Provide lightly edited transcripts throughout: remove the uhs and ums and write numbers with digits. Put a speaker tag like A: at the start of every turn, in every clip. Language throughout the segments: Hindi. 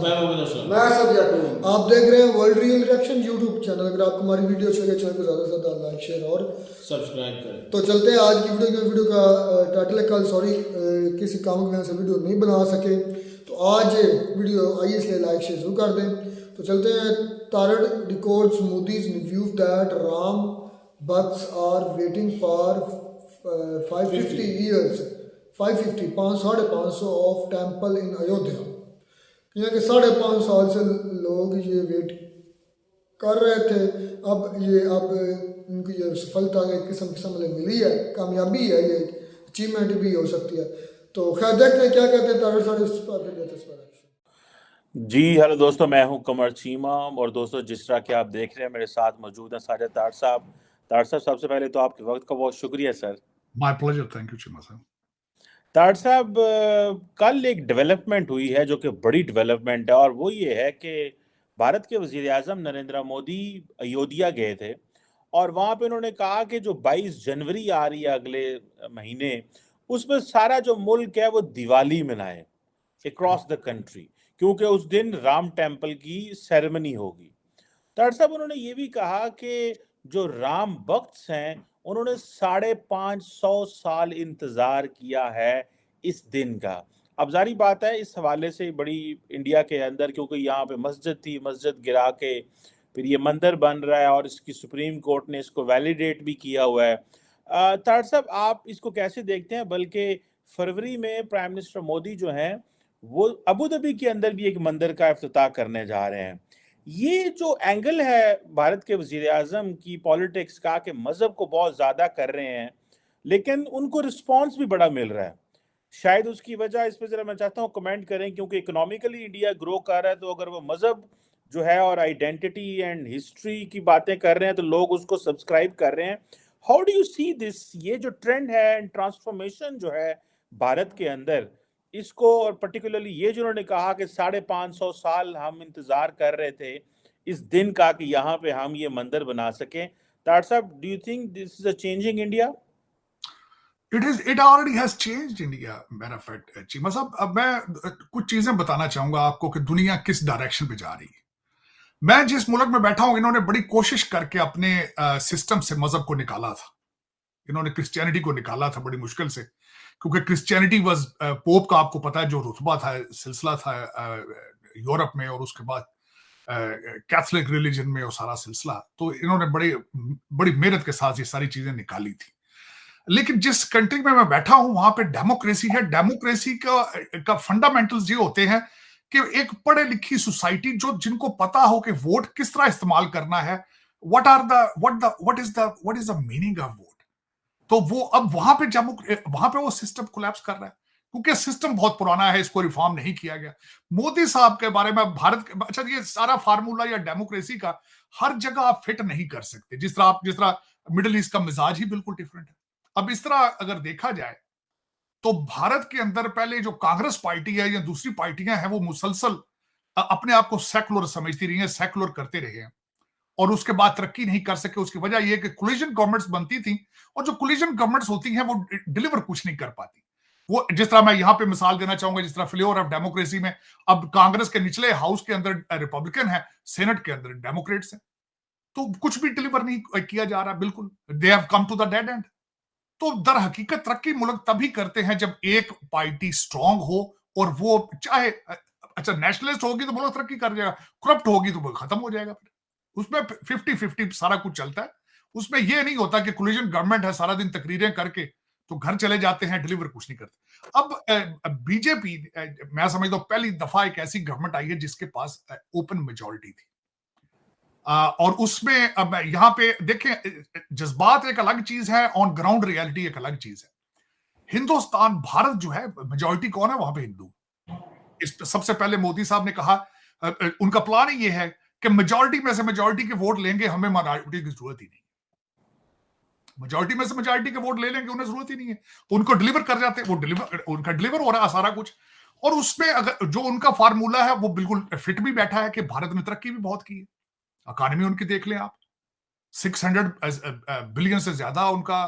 A: मैं मोमिन असलम।
B: मैं सब याकूब। आप देख रहे हैं world real reaction YouTube channel. अगर आपको हमारी वीडियो अच्छी लगे चैनल को ज़्यादा से ज़्यादा लाइक शेयर और
A: सब्सक्राइब करें।
B: तो चलते हैं आज की वीडियो का टाइटल है कल किसी काम की वजह से वीडियो नहीं बना सके, तो आज वीडियो आइए इसलिए लाइक शेयर शुरू कर दें। तो चलते हैं। तारड़ records Modi's review that Ram bhakts are waiting for 550 years 550 of temple in Ayodhya. यहाँ के 5.5 साल से लोग ये वेट कर रहे थे। अब इनकी ये सफलता एक किस्म मिली है, कामयाबी है, ये अचीवमेंट भी हो सकती है। तो खैर देखते हैं क्या कहते हैं तारड़ साहब इस पर।
C: जी हेलो दोस्तों, मैं हूं कमर चीमा और दोस्तों जिस तरह के आप देख रहे हैं मेरे साथ मौजूद हैं साजिद तारड़ साहब। तारड़ साहब, सबसे पहले तो आपके वक्त का बहुत शुक्रिया sir.
D: My pleasure, thank you Cheema साहब।
C: तारड़ साहब, कल एक डेवलपमेंट हुई है जो कि बड़ी डेवलपमेंट है, और वो ये है कि भारत के वजीर आजम नरेंद्र मोदी अयोध्या गए थे और वहाँ पे उन्होंने कहा कि जो 22 जनवरी आ रही है अगले महीने, उसमें सारा जो मुल्क है वो दिवाली मनाए अक्रॉस द कंट्री, क्योंकि उस दिन राम टेम्पल की सेरेमनी होगी। तारड़ साहब, उन्होंने ये भी कहा कि जो राम भक्त हैं उन्होंने 550 साल इंतजार किया है इस दिन का। अब जारी बात है इस हवाले से बड़ी इंडिया के अंदर, क्योंकि यहाँ पे मस्जिद थी, मस्जिद गिरा के फिर ये मंदिर बन रहा है और इसकी सुप्रीम कोर्ट ने इसको वैलिडेट भी किया हुआ है। तारड़ साहब, आप इसको कैसे देखते हैं? बल्कि फरवरी में प्राइम मिनिस्टर मोदी जो हैं वो अबू धाबी के अंदर भी एक मंदिर का इफ्तिताह करने जा रहे हैं। ये जो एंगल है भारत के वजीर आजम की पॉलिटिक्स का कि मजहब को बहुत ज्यादा कर रहे हैं लेकिन उनको रिस्पांस भी बड़ा मिल रहा है, शायद उसकी वजह इस पर जरा मैं चाहता हूँ कमेंट करें, क्योंकि इकोनॉमिकली इंडिया ग्रो कर रहा है, तो अगर वो मजहब जो है और आइडेंटिटी एंड हिस्ट्री की बातें कर रहे हैं तो लोग उसको सब्सक्राइब कर रहे हैं। How do you see this, ये जो ट्रेंड है एंड ट्रांसफॉर्मेशन जो है भारत के अंदर, इसको, और पर्टिकुलरली ये जो उन्होंने कहा कि 550 साल हम इंतजार कर रहे थे इस दिन का कि यहाँ पे हम ये मंदिर बना सकें। तारड़ साहब, do you think this is a changing India?
D: It already has changed India, matter of fact, Cheema साहब। अब मैं कुछ चीजें बताना चाहूंगा आपको कि दुनिया किस डायरेक्शन पे जा रही है। मैं जिस मुल्क में बैठा हूं, इन्होंने बड़ी कोशिश करके अपने सिस्टम से मजहब को निकाला था। इन्होंने क्रिश्चियनिटी को निकाला था बड़ी मुश्किल से, क्योंकि क्रिश्चियनिटी वाज पोप का, आपको पता है, जो रुतबा था, सिलसिला था यूरोप में, और उसके बाद कैथोलिक रिलीजन में वो सारा सिलसिला। तो इन्होंने बड़ी मेहनत के साथ ये सारी चीजें निकाली थी। लेकिन जिस कंट्री में मैं बैठा हूं वहां पे डेमोक्रेसी है। डेमोक्रेसी का फंडामेंटल्स ये होते हैं कि एक पढ़े लिखी सोसाइटी जिनको पता हो कि वोट किस तरह इस्तेमाल करना है, what is the meaning of vote. तो वो अब वहां पे वो सिस्टम कोलैप्स कर रहा है, क्योंकि सिस्टम बहुत पुराना है, इसको रिफॉर्म नहीं किया गया। मोदी साहब के बारे में अच्छा, ये सारा फार्मूला या डेमोक्रेसी का हर जगह आप फिट नहीं कर सकते। जिस तरह मिडिल ईस्ट का मिजाज ही बिल्कुल डिफरेंट है। अब इस तरह अगर देखा जाए तो भारत के अंदर पहले जो कांग्रेस पार्टी है या दूसरी पार्टियां हैं वो मुसलसल अपने आप को सेकुलर समझती रही हैं, सेकुलर करते रहे हैं, और उसके बाद तरक्की नहीं कर सके। उसकी वजह यह कि कोलिजन गवर्नमेंट्स बनती थी, और जो कोलिजन गवर्नमेंट्स होती हैं वो डिलीवर कुछ नहीं कर पाती। वो जिस तरह मैं यहां पे मिसाल देना चाहूंगा, जिस तरह फ्लेवर ऑफ डेमोक्रेसी में अब कांग्रेस के निचले हाउस के अंदर रिपब्लिकन है, सेनेट के अंदर डेमोक्रेट्स है, तो कुछ भी डिलीवर नहीं किया जा रहा। बिल्कुल they have come to the dead end. तो दर हकीकत तरक्की मुल्क तभी करते हैं जब एक पार्टी स्ट्रांग हो, और वो चाहे अच्छा नेशनलिस्ट होगी तो मुल्क तरक्की कर जाएगा, करप्ट होगी तो वो खत्म हो जाएगा। फिर उसमें 50-50 सारा कुछ चलता है। उसमें यह नहीं होता कि कोलिजन गवर्नमेंट है, सारा दिन तकरीरें करके तो घर चले जाते हैं, डिलीवर कुछ नहीं करते। अब बीजेपी, मैं समझता हूं पहली दफा एक ऐसी गवर्नमेंट आई है जिसके पास ओपन मेजोरिटी थी, और उसमें अब यहां पे देखें, जज्बात एक अलग चीज है, ऑन ग्राउंड रियलिटी एक अलग चीज है। हिंदुस्तान, भारत जो है, मेजोरिटी कौन है वहां पे? हिंदू। सबसे पहले मोदी साहब ने कहा, उनका प्लान ही ये है कि मेजोरिटी में से मेजोरिटी के वोट लेंगे, हमें माइनॉरिटी की जरूरत ही नहीं। मेजोरिटी में से मेजोरिटी के वोट ले लेंगे, उन्हें जरूरत ही नहीं है, उनको डिलीवर कर जाते हैं, उनका डिलीवर हो रहा है सारा कुछ। और उसमें अगर जो उनका फार्मूला है वो बिल्कुल फिट भी बैठा है कि भारत ने तरक्की भी बहुत की है। इकोनॉमी उनकी देख लें आप, 600 बिलियन से ज्यादा उनका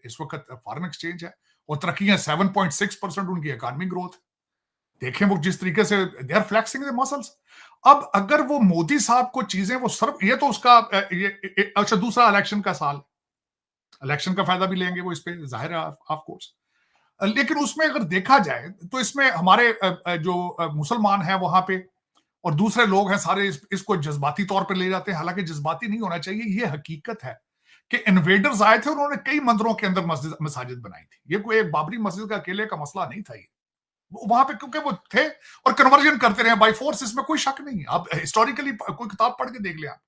D: इस वक्त फॉरेन एक्सचेंज है, और तरक्कियां 7.6% उनकी इकोनॉमी ग्रोथ। देखें वो जिस तरीके से they are flexing the muscles. अब अगर वो मोदी साहब को चीजें वो सर्व, ये तो उसका अच्छा दूसरा इलेक्शन का साल, इलेक्शन का फायदा भी लेंगे वो इस पे, जाहिर है ऑफ कोर्स। लेकिन उसमें अगर देखा जाए तो इसमें हमारे जो मुसलमान हैं वहां पे और दूसरे लोग हैं सारे इसको जज्बाती तौर पे ले जाते हैं, हालांकि जज्बाती नहीं होना चाहिए। ये हकीकत है कि इन्वेडर्स आए थे, उन्होंने कई मंदिरों के अंदर मसाजिद बनाई थी। ये कोई एक बाबरी मस्जिद का अकेले का मसला नहीं था, ये वहां पे क्योंकि वो थे और कन्वर्जन करते रहे बाई फोर्स, इसमें कोई शक नहीं है। आप हिस्टोरिकली कोई किताब पढ़ के देख ले आप,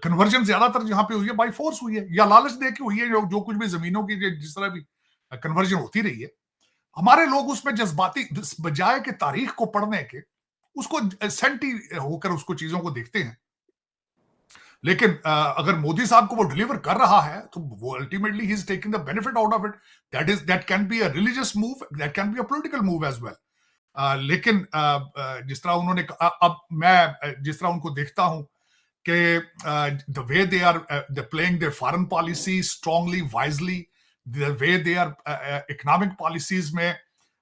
D: कन्वर्जन ज्यादातर जहां पे हुई है बाई फोर्स हुई है या लालच दे के हुई है, जो कुछ भी जमीनों की जिस तरह भी कन्वर्जन होती रही है। हमारे लोग उसमें जज्बाती बजाय के तारीख को पढ़ने के उसको सेंटी होकर उसको चीजों को देखते हैं। लेकिन अगर मोदी साहब को वो डिलीवर कर रहा है तो वो ultimately he is taking the benefit out of it. That can be a religious move, that can be a political move as well. लेकिन जिस तरह उन्होंने अब मैं जिस तरह उनको देखता हूं कि the way they are they playing their foreign policy strongly wisely, the way they are economic policies में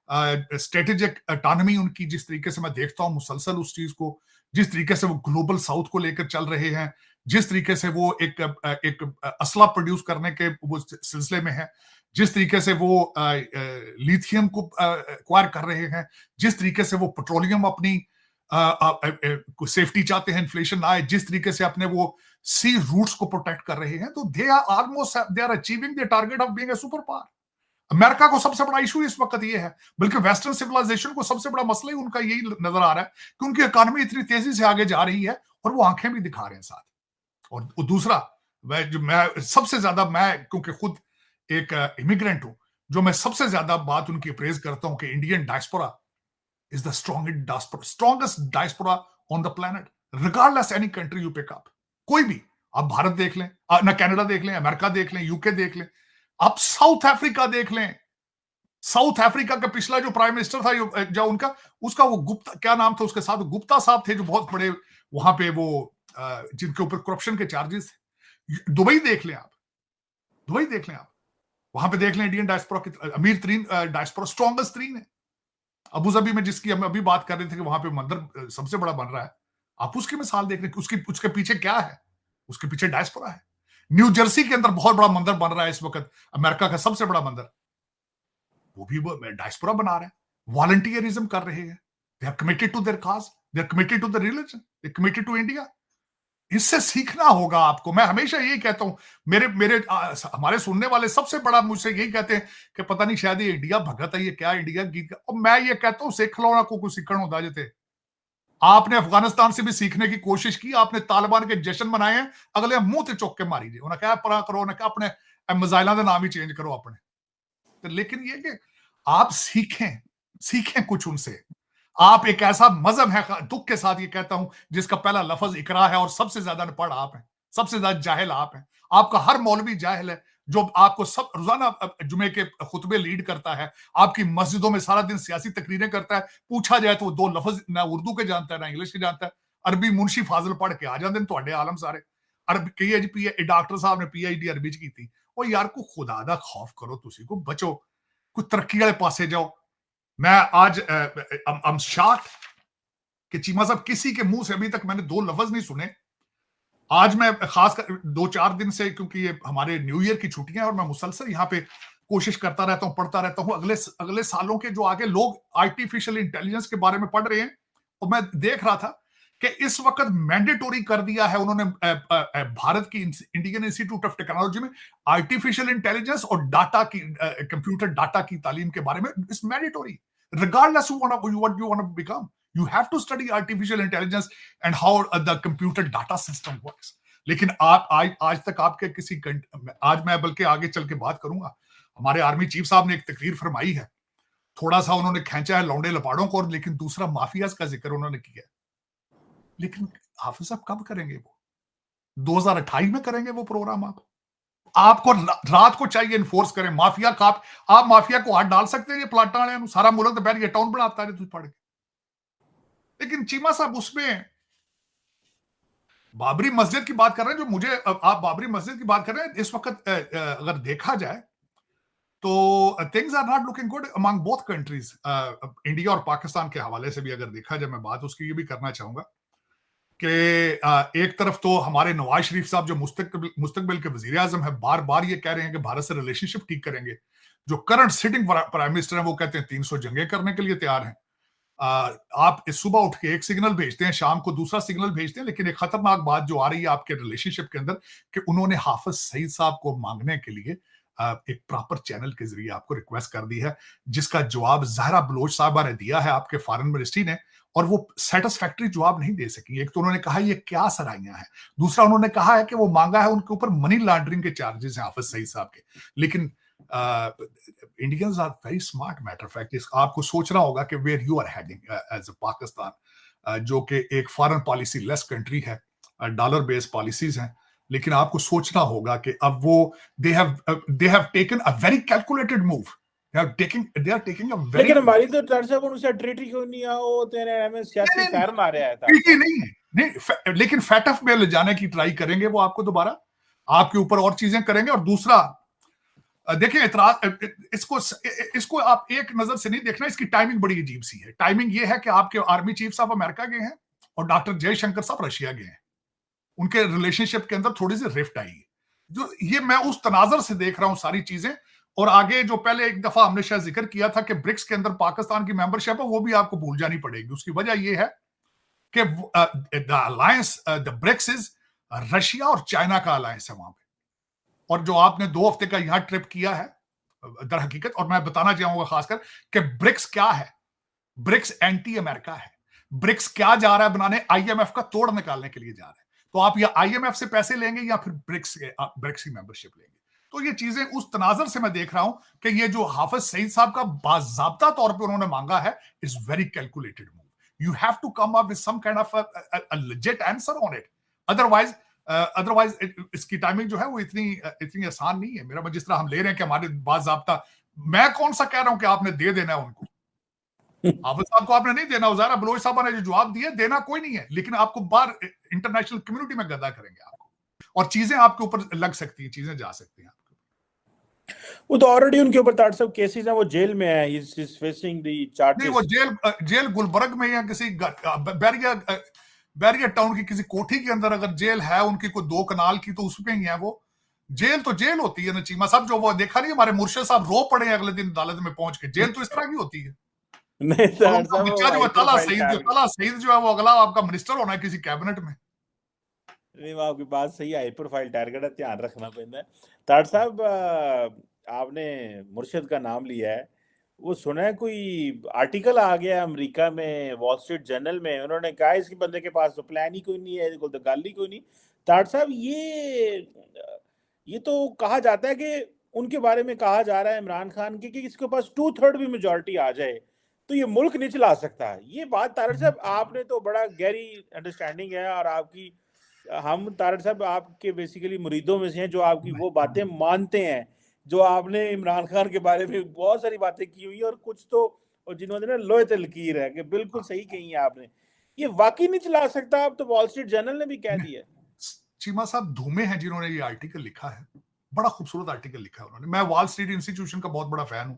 D: स्ट्रेटेजिक ऑटोनॉमी उनकी, जिस तरीके से मैं देखता हूं मुसलसल उस चीज को, जिस तरीके से वो ग्लोबल साउथ को लेकर चल रहे हैं, जिस तरीके से वो एक असला प्रोड्यूस करने के वो सिलसिले में है, जिस तरीके से वो लिथियम को एक्वायर कर रहे हैं, जिस तरीके से वो पेट्रोलियम अपनी सेफ्टी चाहते हैं, इन्फ्लेशन ना आए, जिस तरीके से अपने वो सी रूट्स को प्रोटेक्ट कर रहे हैं, तो they are almost they are achieving the target of being a super power. America को सबसे बड़ा इशू इस वक्त ये है, बल्कि वेस्टर्न सिविलाइजेशन को सबसे बड़ा मसला ही उनका यही नजर आ रहा है कि उनकी इकोनॉमी इतनी तेजी से आगे जा रही है और वो आंखें भी दिखा रहे हैं साथ। और दूसरा मैं सबसे ज्यादा, मैं क्योंकि खुद एक इमिग्रेंट हूं, जो मैं सबसे ज्यादा बात उनकी प्रेज करता हूं कि Indian diaspora is the strongest diaspora on the planet, regardless any country you pick up. कोई भी, आप भारत देख लें ना, कनाडा देख लें, अमेरिका देख लें, यूके देख लें, आप साउथ अफ्रीका देख लें। साउथ अफ्रीका का पिछला जो प्राइम मिनिस्टर था जो उनका, उसका वो गुप्ता, क्या नाम था उसके साथ, गुप्ता साहब थे, जो बहुत बड़े वहां पे वो जिनके ऊपर करप्शन के चार्जेस थे। दुबई देख लें आप, दुबई देख लें आप, वहां पे देख लें इंडियन डायस्पोरा की अमीर तरीन डायस्पोरा, स्ट्रॉन्गेस्ट तरीन है। अबू धाबी में जिसकी हम अभी बात कर रहे थे कि वहां पे मंदिर सबसे बड़ा बन रहा है, आप उसकी मिसाल देख लें, उसके पीछे क्या है, उसके पीछे डायस्पोरा है। न्यू जर्सी के अंदर बहुत बड़ा मंदिर बन रहा है इस वक्त, अमेरिका का सबसे बड़ा मंदिर, वो भी डायस्पोरा बना रहे हैं, वॉलंटियरिज्म कर रहे हैं, they are committed to their cause, they are committed to the religion, they are committed to India. इससे सीखना होगा आपको। मैं हमेशा यही कहता हूं, मेरे हमारे सुनने वाले सबसे बड़ा मुझसे यही कहते हैं कि पता नहीं शायद ये इंडिया भगत है, ये क्या इंडिया गीत का। और मैं ये कहता हूं सिख लो ना, को कुछ सीखण होता जेते। आपने अफगानिस्तान से भी सीखने की कोशिश की, आपने तालिबान के जश्न मनाए हैं, अगले मुंह ते चुक के मारी जे, उन्हें क्या परा करो, उन्हें क्या अपने मिसाइलों का नाम ही चेंज करो अपने। तो लेकिन ये कि आप सीखें कुछ उनसे। आप एक ऐसा मजहब है, दुख के साथ ये कहता हूं, जिसका पहला लफ्ज इकरा है और सबसे ज्यादा अनपढ़ आप हैं, सबसे ज्यादा जाहिल आप हैं। आपका हर मौलवी जाहिल है जो आपको सब रोजाना जुमे के खुतबे लीड करता है, आपकी मस्जिदों में सारा दिन सियासी तकरीरें करता है। पूछा जाए तो वो दो लफ्ज ना उर्दू के जानता है ना इंग्लिश के जानता है। अरबी मुंशी फाजिल पढ़ के आ जाते हैं तो आलम सारे अरबी डॉक्टर साहब ने PhD अरबी च की। और यार को खुदा दा खौफ करो, तुसी को बचो, कोई तरक्की वाले पासे जाओ। मैं आज I'm shocked कि चीमा साहब किसी के मुंह से अभी तक मैंने दो लफ्ज नहीं सुने। आज मैं खास कर 2-4 दिन से, क्योंकि ये हमारे न्यू ईयर की छुट्टियां और मैं मुसलसल यहाँ पे कोशिश करता रहता हूँ, पढ़ता रहता हूँ अगले सालों के जो आगे लोग आर्टिफिशियल इंटेलिजेंस के बारे में पढ़ रहे हैं। और मैं देख रहा था कि इस वक्त मैंडेटोरी कर दिया है उन्होंने भारत की इंडियन इंस्टीट्यूट ऑफ टेक्नोलॉजी में आर्टिफिशियल इंटेलिजेंस और डाटा की कंप्यूटर डाटा की तालीम के बारे में। It's mandatory regardless what you want to become, you have to study artificial intelligence and how the computer data system works. लेकिन आप आज तक आपके किसी आज मैं बल्कि आगे चल के बात करूंगा, हमारे आर्मी चीफ साहब ने एक तकरीर फरमाई है, थोड़ा सा उन्होंने खींचा है लौंडे लपाड़ों को, लेकिन दूसरा माफियाज का जिक्र उन्होंने किया। लेकिन हाफिज साहब कब करेंगे वो? 2028 में करेंगे वो प्रोग्राम? आपको रात को चाहिए इन्फोर्स करें माफिया का। आप माफिया को हाथ डाल सकते हैं ये प्लाटा वाले, सारा मुल्क तो बैठ के टाउन बनाता है तुझ पढ़ के। लेकिन चीमा साहब उसमें बाबरी मस्जिद की बात कर रहे हैं, जो मुझे आप बाबरी मस्जिद की बात कर रहे हैं, इस वक्त अगर देखा जाए तो things are not looking good among both countries. India और पाकिस्तान के हवाले से भी अगर देखा जाए, मैं बात उसकी ये भी करना चाहूंगा कि एक तरफ तो हमारे नवाज शरीफ साहब जो मुस्तकबिल के वजीर आजम है, बार बार ये कह रहे हैं कि भारत से रिलेशनशिप ठीक करेंगे। जो करंट सिटिंग प्राइम मिनिस्टर है वो कहते हैं 300 जंगें करने के लिए तैयार हैं। आप इस सुबह उठ के एक सिग्नल भेजते हैं, शाम को दूसरा सिग्नल भेजते हैं, लेकिन एक खतरनाक बात जो आ रही है आपके रिलेशनशिप के अंदर कि उन्होंने हाफिज सईद साहब को मांगने के लिए एक प्रॉपर चैनल के जरिए आपको रिक्वेस्ट कर दी है, जिसका जवाब ज़हरा बलोच साहबा ने दिया है आपके फॉरेन मिनिस्ट्री ने, और वो सेटिस्फैक्टरी जवाब नहीं दे सकी। एक तो उन्होंने कहा ये क्या सराहियां हैं, दूसरा उन्होंने कहा है कि वो मांगा है उनके ऊपर मनी लॉन्ड्रिंग के चार्जेस हैं हाफिज सईद साहब के। लेकिन Indians are very smart, matter fact आपको सोचना होगा कि where you are heading as a Pakistan, जो कि एक फॉरेन पॉलिसी लेस कंट्री है, डॉलर बेस्ड पॉलिसीज हैं, लेकिन आपको सोचना होगा कि अब वो they have taken a very calculated move. they are taking a very,
C: लेकिन हमारी तो डॉक्टर साहब उनसे ट्रीटी क्यों नहीं आ, वो तेरे हमें सियासी फायर मारे आया था।
D: ट्रीटी नहीं है, नहीं, लेकिन फैटफ में ले जाने की ट्राई करेंगे वो आपको, दोबारा आपके ऊपर और चीजें करेंगे। और दूसरा देखिए, इसको आप एक नजर से नहीं देखना, इसकी टाइमिंग बड़ी अजीब सी है। टाइमिंग ये है कि आपके आर्मी चीफ साहब अमेरिका गए हैं और डॉक्टर जयशंकर साहब रशिया गए हैं। उनके रिलेशनशिप के अंदर थोड़ी सी रिफ्ट आई है, जो ये मैं उस तनाजर से देख रहा हूं सारी चीजें। और आगे जो पहले एक दफा हमने शायद जिक्र किया था कि ब्रिक्स के अंदर पाकिस्तान की मेंबरशिप है, वो भी आपको भूल जानी पड़ेगी। उसकी वजह यह है कि the alliance, the BRICS is Russia और चाइना का अलायंस है वहां पे। और जो आपने 2 हफ्ते का यहां ट्रिप किया है दर हकीकत, और मैं बताना चाहूंगा खासकर कि ब्रिक्स क्या है। ब्रिक्स एंटी अमेरिका है। ब्रिक्स क्या जा रहा है बनाने, आईएमएफ का तोड़ निकालने के लिए जा रहा है। तो आप या आईएमएफ से पैसे लेंगे या फिर ब्रिक्स की मेंबरशिप लेंगे। तो ये चीजें उस तनाजर से मैं देख रहा हूं कि ये जो हाफिज सईद साहब का बाज़ाब्ता तौर पे उन्होंने मांगा है is very calculated move. You have to come up with some kind of a legit answer on it, otherwise इसकी टाइमिंग जो है वो इतनी आसान नहीं है। मेरा जिस तरह हम ले रहे हैं कि हमारे बाज़ाब्ता, मैं कौन सा कह रहा हूं कि आपने दे देना है उनको, हाफिज साहब को आपने नहीं देना। ज़हरा बलोच साहब ने जो जवाब दिया, देना कोई नहीं है, लेकिन आपको बाहर इंटरनेशनल कम्युनिटी में गदा करेंगे आपको, और चीजें आपके ऊपर लग सकती हैं, चीजें जा सकती हैं।
C: वो तो ऑलरेडी उनके ऊपर ताड़ साहब केसेस हैं, वो जेल में है, he is facing the charges.
D: नहीं, वो जेल गुलबर्ग में या किसी बैरिया टाउन की किसी कोठी के अंदर अगर जेल है उनकी कोई 2 कनाल की, तो उसमें ही है वो। जेल तो जेल होती है ना चीमा साहब, जो वो देखा नहीं हमारे मुर्शिद साहब रो पड़े अगले दिन अदालत में पहुंच के। जेल तो इस तरह की होती है।
C: नहीं ताड़ साहब,
D: बच्चा जो तला सईद जो है वो अगला आपका मिनिस्टर होना है किसी कैबिनेट में।
C: नहीं, आपकी बात सही है, हाई प्रोफाइल टारगेट है, ध्यान रखना पैदा है। ताड़ साहब, आपने मुर्शिद का नाम लिया है, वो सुना है कोई आर्टिकल आ गया अमेरिका में, वॉल स्ट्रीट जर्नल में, उन्होंने कहा इसके बंदे के पास तो प्लान ही कोई नहीं है, तो गल ही कोई नहीं। ताड़ साहब, ये तो कहा जाता है कि उनके बारे में कहा जा रहा है इमरान खान की कि इसके पास 2/3 भी मेजॉरिटी आ जाए तो ये मुल्क नहीं चला सकता। ये बात तारड़ साहब, आपने तो बड़ा गहरी अंडरस्टैंडिंग है, और आपकी, हम तारड़ साहब आपके बेसिकली मुरीदों में से हैं जो आपकी वो बातें मानते हैं, जो आपने इमरान खान के बारे में बहुत सारी बातें की हुई, और कुछ तो और जिन्होंने ना लोहे ते लकीर है कि बिल्कुल सही कही है आपने, ये वाकई नहीं चला सकता। अब तो वॉल स्ट्रीट जर्नल ने भी कह दिया।
D: चीमा साहब धूमे हैं जिन्होंने ये आर्टिकल लिखा है, बड़ा खूबसूरत आर्टिकल लिखा है उन्होंने। मैं वॉल स्ट्रीट इंस्टीट्यूशन का बहुत बड़ा फैन हूं।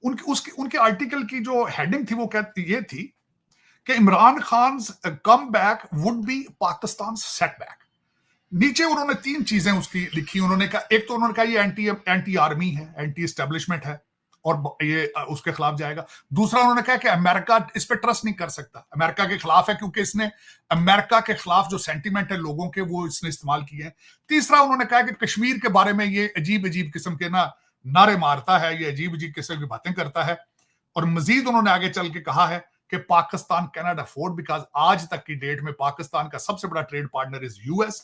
D: उनके आर्टिकल की जो हेडिंग थी वो ये थी कि Imran Khan come back would be Pakistan setback. नीचे उन्होंने 3 चीजें उसकी लिखी। उन्होंने कहा, एक तो उन्होंने कहा ये एंटी आर्मी है, एंटी एस्टेब्लिशमेंट है और ये उसके खिलाफ जाएगा। दूसरा उन्होंने कहा कि अमेरिका इस पे ट्रस्ट नहीं कर सकता, अमेरिका के खिलाफ है क्योंकि इसने अमेरिका के खिलाफ जो सेंटीमेंट है लोगों के वो इसने इस्तेमाल किए हैं। तीसरा उन्होंने कहा कि कश्मीर के बारे में ये अजीब अजीब किस्म के नारे मारता है, ये अजीब अजीब किस्म की बातें करता है। और मजीद उन्होंने आगे चल के कहा है कि Pakistan can not afford, because आज तक की डेट में पाकिस्तान का सबसे बड़ा ट्रेड पार्टनर इज यूएस।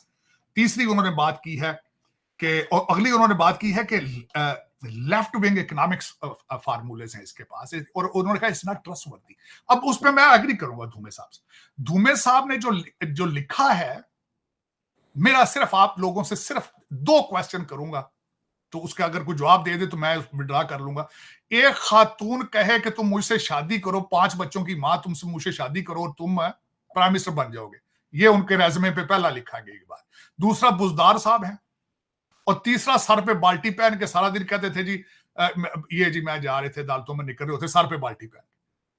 D: तीसरी उन्होंने बात की है कि, और अगली उन्होंने बात की है कि लेफ्ट विंग इकोनॉमिक्स फार्मूलेज हैं इसके पास, और उन्होंने कहा इट्स नॉट ट्रस्टवर्दी। अब उस पर मैं एग्री करूंगा धूमे साहब से। धूमे साहब ने जो लिखा है, मेरा सिर्फ आप लोगों से सिर्फ 2 क्वेश्चन करूंगा, तो उसका अगर कोई जवाब दे दे तो मैं विड्रॉ कर लूंगा। एक खातून कहे कि तुम मुझसे शादी करो, 5 बच्चों की मां, तुमसे मुझसे शादी करो और तुम प्राइम मिनिस्टर बन जाओगे, ये उनके रेज़्यूमे पे पहला लिखा गया एक बात। दूसरा बुजदार साहब हैं, और तीसरा सर पे बाल्टी पहन के सारा दिन कहते थे जी ये जी मैं जा रहे थे अदालतों में निकल रहे होते सर पे बाल्टी पहन।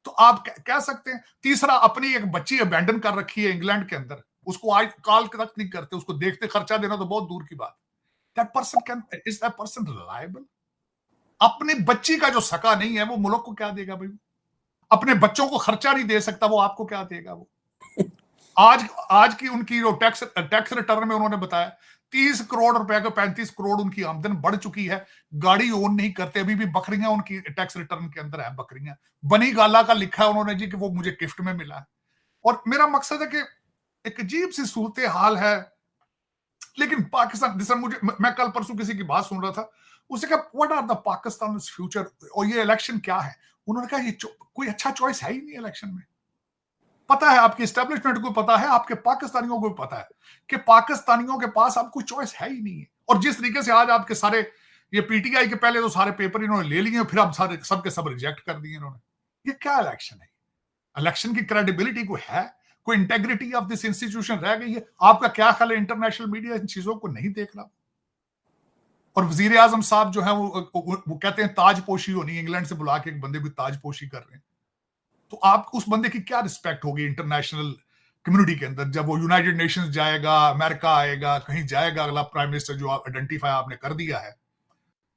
D: तो आप कह सकते हैं। तीसरा, अपनी एक बच्ची अबैंडन कर रखी है इंग्लैंड के अंदर, उसको आज कॉल तक नहीं करते, उसको देखते खर्चा देना तो बहुत दूर की बात। That person can, is that person reliable? अपनी बच्ची का जो सका नहीं है वो मुल्क को क्या देगा भाई? अपने बच्चों को खर्चा नहीं दे सकता, वो आपको क्या देगा? वो आज की उनकी जो टैक्स रिटर्न में उन्होंने बताया 30 करोड़ रुपए का 35 करोड़ उनकी आमदन बढ़ चुकी है। गाड़ी ओन नहीं करते, अभी भी बकरियां उनकी टैक्स रिटर्न के अंदर है। बकरियां बनी गाला का लिखा है उन्होंने जी कि वो मुझे गिफ्ट में मिला है। और मेरा मकसद है कि एक अजीब सी सूरत हाल है। लेकिन पाकिस्तान, जैसे मैं कल परसों किसी की बात सुन रहा था, उसने कहा what are the Pakistan future, और ये इलेक्शन क्या है? उन्होंने कहा ये कोई अच्छा चॉइस है ही नहीं इलेक्शन में। पता है आपकी एस्टेब्लिशमेंट को, पता है आपके पाकिस्तानियों को भी पता है कि पाकिस्तानियों के पास अब कोई चॉइस है ही नहीं है। और जिस तरीके से आज आपके सारे ये पीटीआई के पहले तो सारे पेपर इन्होंने ले लिए, फिर अब सारे सबके सब रिजेक्ट कर दिए इन्होंने। ये क्या इलेक्शन है? इलेक्शन की क्रेडिबिलिटी कोई है? कोई इंटेग्रिटी ऑफ दिस इंस्टीट्यूशन रह गई है? आपका क्या ख्याल है? इंटरनेशनल मीडिया इन चीजों को नहीं देख रहा। और वजीर आजम साहब जो है वो कहते हैं ताजपोशी होनी, इंग्लैंड से बुला के एक बंदे भी ताजपोशी कर रहे हैं। तो आप उस बंदे की क्या रिस्पेक्ट होगी इंटरनेशनल कम्युनिटी के अंदर? जब वो यूनाइटेड नेशंस जाएगा, अमेरिका आएगा, कहीं जाएगा, अगला प्राइम मिनिस्टर जो आइडेंटिफाई आपने कर दिया है,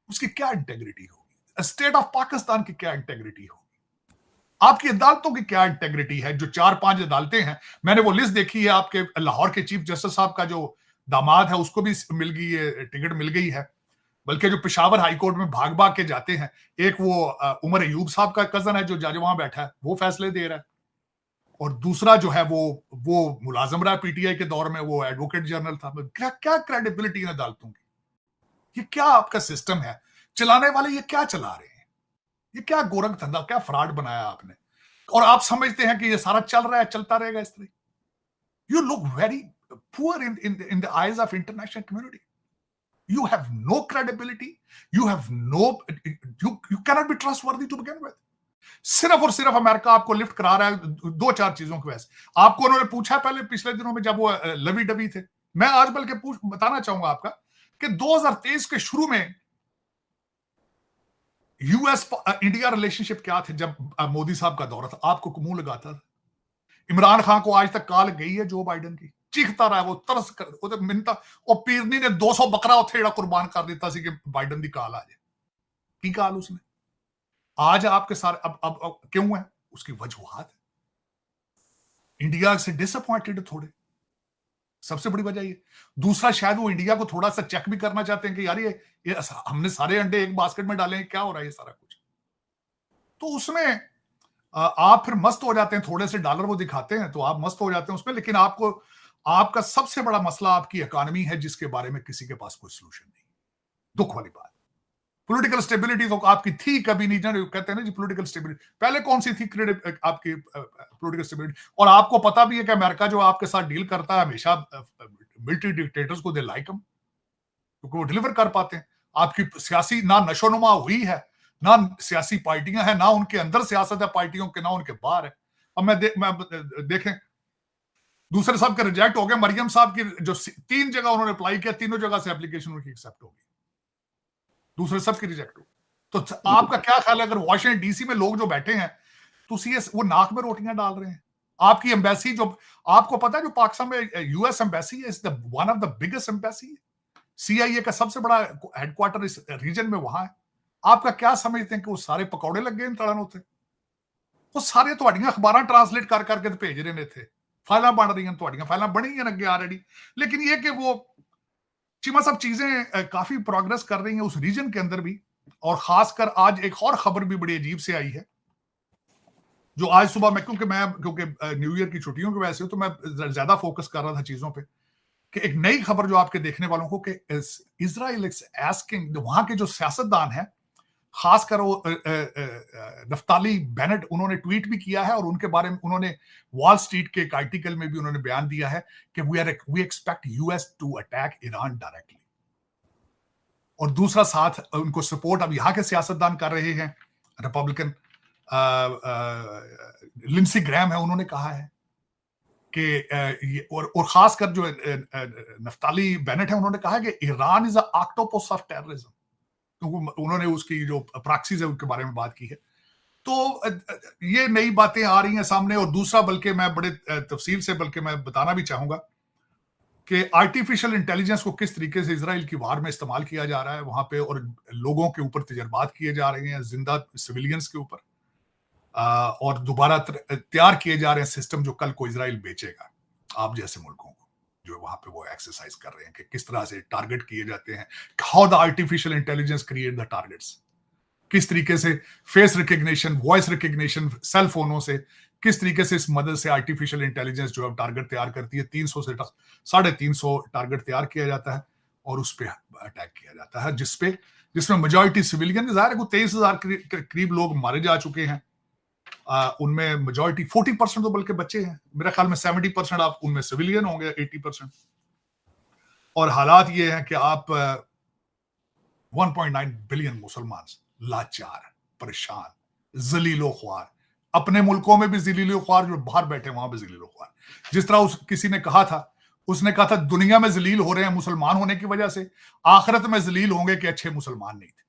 D: उसकी क्या इंटेग्रिटी होगी? स्टेट ऑफ पाकिस्तान की क्या इंटेग्रिटी होगी? आपकी अदालतों की क्या इंटेग्रिटी है? जो 4-5 अदालतें हैं, मैंने वो लिस्ट देखी है, आपके लाहौर के चीफ जस्टिस साहब का जो दामाद है उसको भी मिल गई है, टिकट मिल गई है। बल्कि जो पेशावर हाई कोर्ट में भाग भाग के जाते हैं, एक वो उमर अयूब साहब का कजन है जो जज वहां बैठा है, वो फैसले दे रहा है। और दूसरा जो है वो मुलाजम रहा पीटीआई के दौर में, वो एडवोकेट जनरल था। क्या क्रेडिबिलिटी है अदालतों की? ये क्या आपका सिस्टम है? चलाने वाले ये क्या चला रहे हैं? ये क्या गोरख धंधा, क्या फ्रॉड बनाया आपने? और आप समझते हैं कि ये सारा चल रहा है, चलता रहेगा इस तरह? You look very poor in the eyes of international community. You have no credibility. You cannot be trustworthy to begin with. सिर्फ और सिर्फ अमेरिका आपको लिफ्ट करा रहा है 2-4 चीजों की वजह से। आपको उन्होंने पूछा पहले पिछले दिनों में जब वो लवी डबी थे, मैं आज बल्कि बताना चाहूंगा आपका कि 2023 के शुरू में यूएस इंडिया रिलेशनशिप क्या थे जब मोदी साहब का दौरा था, आपको मुंह लगाता था। इमरान खान को आज तक कॉल गई है जो बाइडन की, चीखता रहा, वो तरस कर, वो तो मिनता, और पीरनी ने 200 बकरा उथे कुर्बान कर दिता सी कि बाइडन की कॉल आ जाए। की कॉल उसने आज आपके सारे अब क्यों है? उसकी वजूहात है इंडिया से डिसअपॉइंटेड थोड़े, सबसे बड़ी वजह ये। दूसरा, शायद वो इंडिया को थोड़ा सा चेक भी करना चाहते हैं कि यार ये हमने सारे अंडे एक बास्केट में डाले हैं, क्या हो रहा है ये सारा कुछ। तो उसमें आप फिर मस्त हो जाते हैं, थोड़े से डॉलर वो दिखाते हैं तो आप मस्त हो जाते हैं उसमें। लेकिन आपका सबसे बड़ा मसला आपकी इकोनॉमी है, जिसके बारे में किसी के पास कोई सोल्यूशन नहीं। दुख वाली बात। पॉलिटिकल स्टेबिलिटी तो आपकी थी कभी नहीं, जाने कहते हैं ना जी पॉलिटिकल स्टेबिलिटी, पहले कौन सी थी आपकी पॉलिटिकल स्टेबिलिटी? और आपको पता भी है कि अमेरिका जो आपके साथ डील करता है हमेशा मिलिट्री डिक्टेटर्स को दे लाइक हम, क्योंकि वो डिलीवर कर पाते हैं। आपकी सियासी ना नशोनुमा हुई है, ना सियासी पार्टियां हैं, ना उनके अंदर सियासत है पार्टियों के, ना उनके बाहर है। अब देखें दूसरे सब के रिजेक्ट हो गए। मरियम साहब की जो 3 जगह उन्होंने अप्लाई किया, तीनों जगह से एप्लीकेशन उनकी एक्सेप्ट होगी, दूसरे सब की रिजेक्ट हो। तो आपका क्या ख्याल है अगर वॉशिंगटन डीसी में लोग जो बैठे हैं तो वो नाक में रोटियां डाल रहे हैं? आपकी एम्बेसी जो आपको पता है, जो पाकिस्तान में यूएस एम्बेसी है, is the one of the biggest embassy, CIA का सबसे बड़ा हेडक्वार्टर इस रीजन में वहां है। आपका क्या समझते हैं कि वो सारे पकौड़े लग गए तड़न होते? वो सारे ਤੁਹਾਡੀਆਂ अखबार ट्रांसलेट कर करके तो भेज रहे थे, फाइलें बन रही हैं, ਤੁਹਾਡੀਆਂ फाइलें बनी हैं अगे ऑलरेडी। लेकिन ये कि वो चीमा साहब चीजें काफी प्रोग्रेस कर रही हैं उस रीजन के अंदर भी। और खासकर आज एक और खबर भी बड़ी अजीब से आई है, जो आज सुबह में, क्योंकि न्यू ईयर की छुट्टियों की वजह से तो मैं ज्यादा फोकस कर रहा था चीजों पे, कि एक नई खबर जो आपके देखने वालों को कि इजराइल इज आस्किंग, वहां के जो सियासतदान है, खासकर वो नफ्ताली बेनेट, उन्होंने ट्वीट भी किया है और उनके बारे में उन्होंने वॉल स्ट्रीट के एक आर्टिकल में भी उन्होंने बयान दिया है कि we expect US to attack Iran directly. और दूसरा साथ उनको सपोर्ट अब यहाँ के सियासतदान कर रहे हैं, रिपब्लिकन लिंडसे ग्रैम है, उन्होंने कहा है कि और खासकर जो नफ्ताली बेनेट है, उन्होंने कहा है कि Iran is a octopus of terrorism. क्योंकि उन्होंने उसकी जो प्रैक्टिस है उनके बारे में बात की है। तो ये नई बातें आ रही हैं सामने। और दूसरा, बल्कि मैं बड़े तफसील से बल्कि मैं बताना भी चाहूंगा कि आर्टिफिशियल इंटेलिजेंस को किस तरीके से इजराइल की वार में इस्तेमाल किया जा रहा है वहां पे, और लोगों के ऊपर तजर्बात किए जा रहे हैं, जिंदा सिविलियंस के ऊपर, और दोबारा तैयार किए जा रहे हैं सिस्टम जो कल को इजराइल बेचेगा आप जैसे मुल्कों को, जो वहां पे वो एक्सरसाइज कर रहे हैं कि किस तरह से टारगेट किए जाते हैं, how the artificial intelligence create the targets, किस तरीके से face recognition, voice recognition cell फोनों से, किस तरीके से इस मदद से आर्टिफिशियल इंटेलिजेंस जो है टारगेट तैयार करती है। 300 से 350 टारगेट तैयार किया जाता है और उस पर अटैक किया जाता है, जिसमें मेजॉरिटी सिविलियन, ज़ाहिर है 23,000 करीब लोग मारे जा चुके हैं। उनमें मेजॉरिटी 40% तो बल्कि बच्चे हैं, मेरे ख्याल में 70% आप उनमें सिविलियन होंगे, 80%। और हालात ये हैं कि आप 1.9 बिलियन मुसलमान लाचार, परेशान, जलीलो ख्वार, अपने मुल्कों में भी जलीलो ख्वार, जो बाहर बैठे वहां भी जलीलो ख्वार। जिस तरह किसी ने कहा था, उसने कहा था दुनिया में जलील हो रहे हैं मुसलमान होने की वजह से, आखिरत में जलील होंगे कि अच्छे मुसलमान नहीं थे।